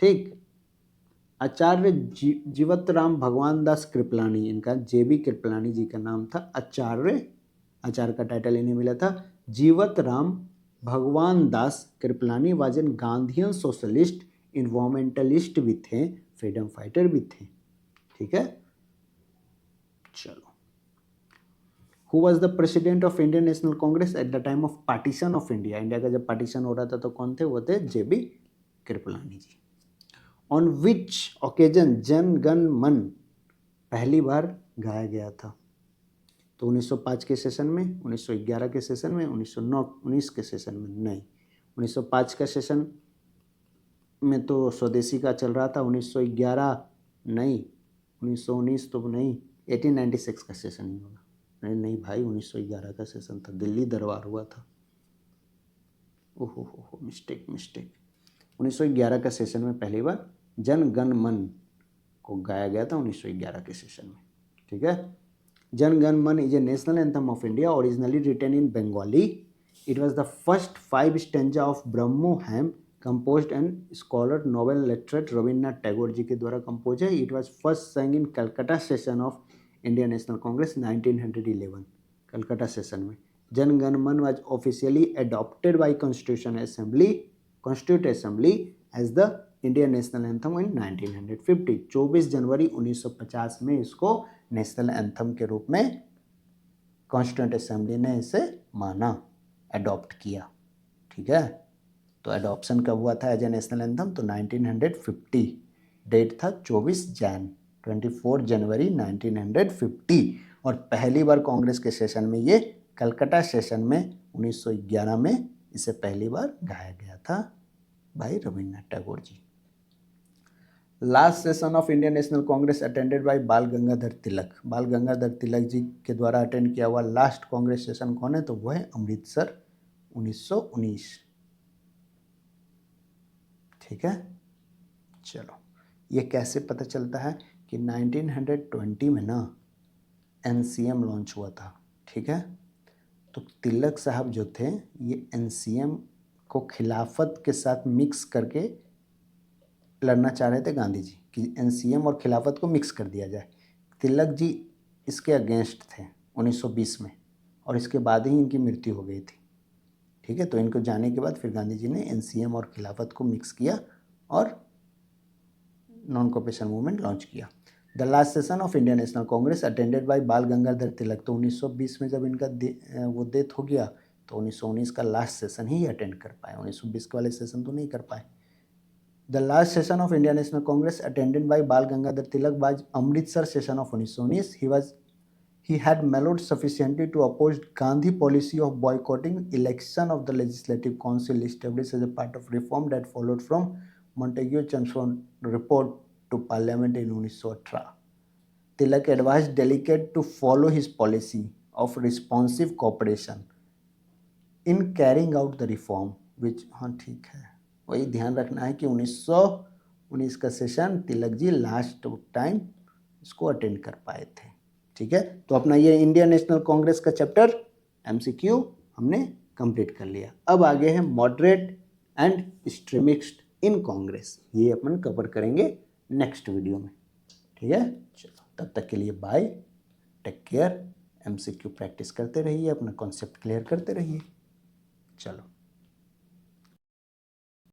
ठीक, आचार्य जीवत राम भगवान दास कृपलानी, इनका जेबी कृपलानी जी का नाम था आचार्य, आचार्य का टाइटल इन्हें मिला था। Jivat Ram Bhagwan Das Kripalani was an Gandhian socialist, environmentalist भी थे, फ्रीडम फाइटर भी थे। ठीक है, चलो, who was the president of Indian national Congress at the time of partition of India? India का जब पार्टीशन हो रहा था तो कौन थे? वो थे JB Kripalani ji. On which occasion जन गण मन पहली बार गाया गया था? तो 1905 के सेशन में, 1911 के सेशन में, 1919 के सेशन में नहीं। 1905 का सेशन में तो स्वदेशी का चल रहा था, 1911 नहीं, 1919 तो नहीं, 1896 का सेशन ही होगा, अरे नहीं भाई, 1911 का सेशन था, दिल्ली दरबार हुआ था। ओहो हो, मिस्टेक मिस्टेक। 1911 का सेशन में पहली बार जन गण मन को गाया गया था 1911 के सेशन में। ठीक है। Jana Gana Mana is a national anthem of India, originally written in Bengali. It was the first 5 stanza of Brahmo hymn composed and scholar Nobel laureate Rabindranath Tagore ji के द्वारा कंपोज है। It was first sung in Calcutta session of Indian national Congress 1911, Calcutta session में। Jana Gana Mana was officially adopted by constitution assembly as the Indian national anthem in 1950। 24 जनवरी 1950 में इसको national anthem के रूप में कॉन्स्टिट्यूंट असेंबली ने इसे माना, अडॉप्ट किया। ठीक है। तो एडॉप्शन कब हुआ था एज ए नेशनल एंथम? तो 1950, डेट था 24 जनवरी 1950। और पहली बार कांग्रेस के सेशन में, ये कलकत्ता सेशन में 1911 में इसे पहली बार गाया गया था भाई Rabindranath Tagore ji. Last session of Indian national Congress attended by Bal Gangadhar तिलक। बाल गंगाधर तिलक जी के द्वारा अटेंड किया हुआ लास्ट कांग्रेस सेशन कौन है? तो वो है अमृतसर 1919। ठीक है। चलो, ये कैसे पता चलता है कि 1920 में ना एनसीएम लॉन्च हुआ था। ठीक है। तो तिलक साहब जो थे, ये एनसीएम को खिलाफत के साथ मिक्स करके लड़ना चाह रहे थे गांधी जी, कि एनसीएम और खिलाफत को मिक्स कर दिया जाए। तिलक जी इसके अगेंस्ट थे 1920 में, और इसके बाद ही इनकी मृत्यु हो गई थी। ठीक है। तो इनको जाने के बाद फिर गांधी जी ने एनसीएम और खिलाफत को मिक्स किया और नॉन कॉपरेशन मूवमेंट लॉन्च किया। The last session of Indian national Congress attended by Bal Gangadhar तिलक। तो 1920 में जब इनका वो डेथ हो गया, तो 1919 का लास्ट सेशन ही अटेंड कर पाए, 1920 वाले सेशन तो नहीं कर पाए। The last session of Indian National Congress attended by Bal Gangadhar Tilak was Amritsar session of 1919. He had mellowed sufficiently to oppose Gandhi policy of boycotting election of the Legislative Council established as a part of reform that followed from Montagu Chelmsford report to Parliament in 1918. Tilak advised delegates to follow his policy of responsive cooperation in carrying out the reform, which हाँ ठीक है, वही ध्यान रखना है कि 1919 का session Tilak ji last time इसको अटेंड कर पाए थे। ठीक है। तो अपना ये इंडियन नेशनल कांग्रेस का चैप्टर एमसीक्यू हमने कंप्लीट कर लिया। अब आगे है moderate and extremist in Congress, ये अपन कवर करेंगे नेक्स्ट वीडियो में। ठीक है। चलो, तब तक के लिए bye, take care. MCQ practice करते रहिए, अपना कॉन्सेप्ट क्लियर करते रहिए। चलो।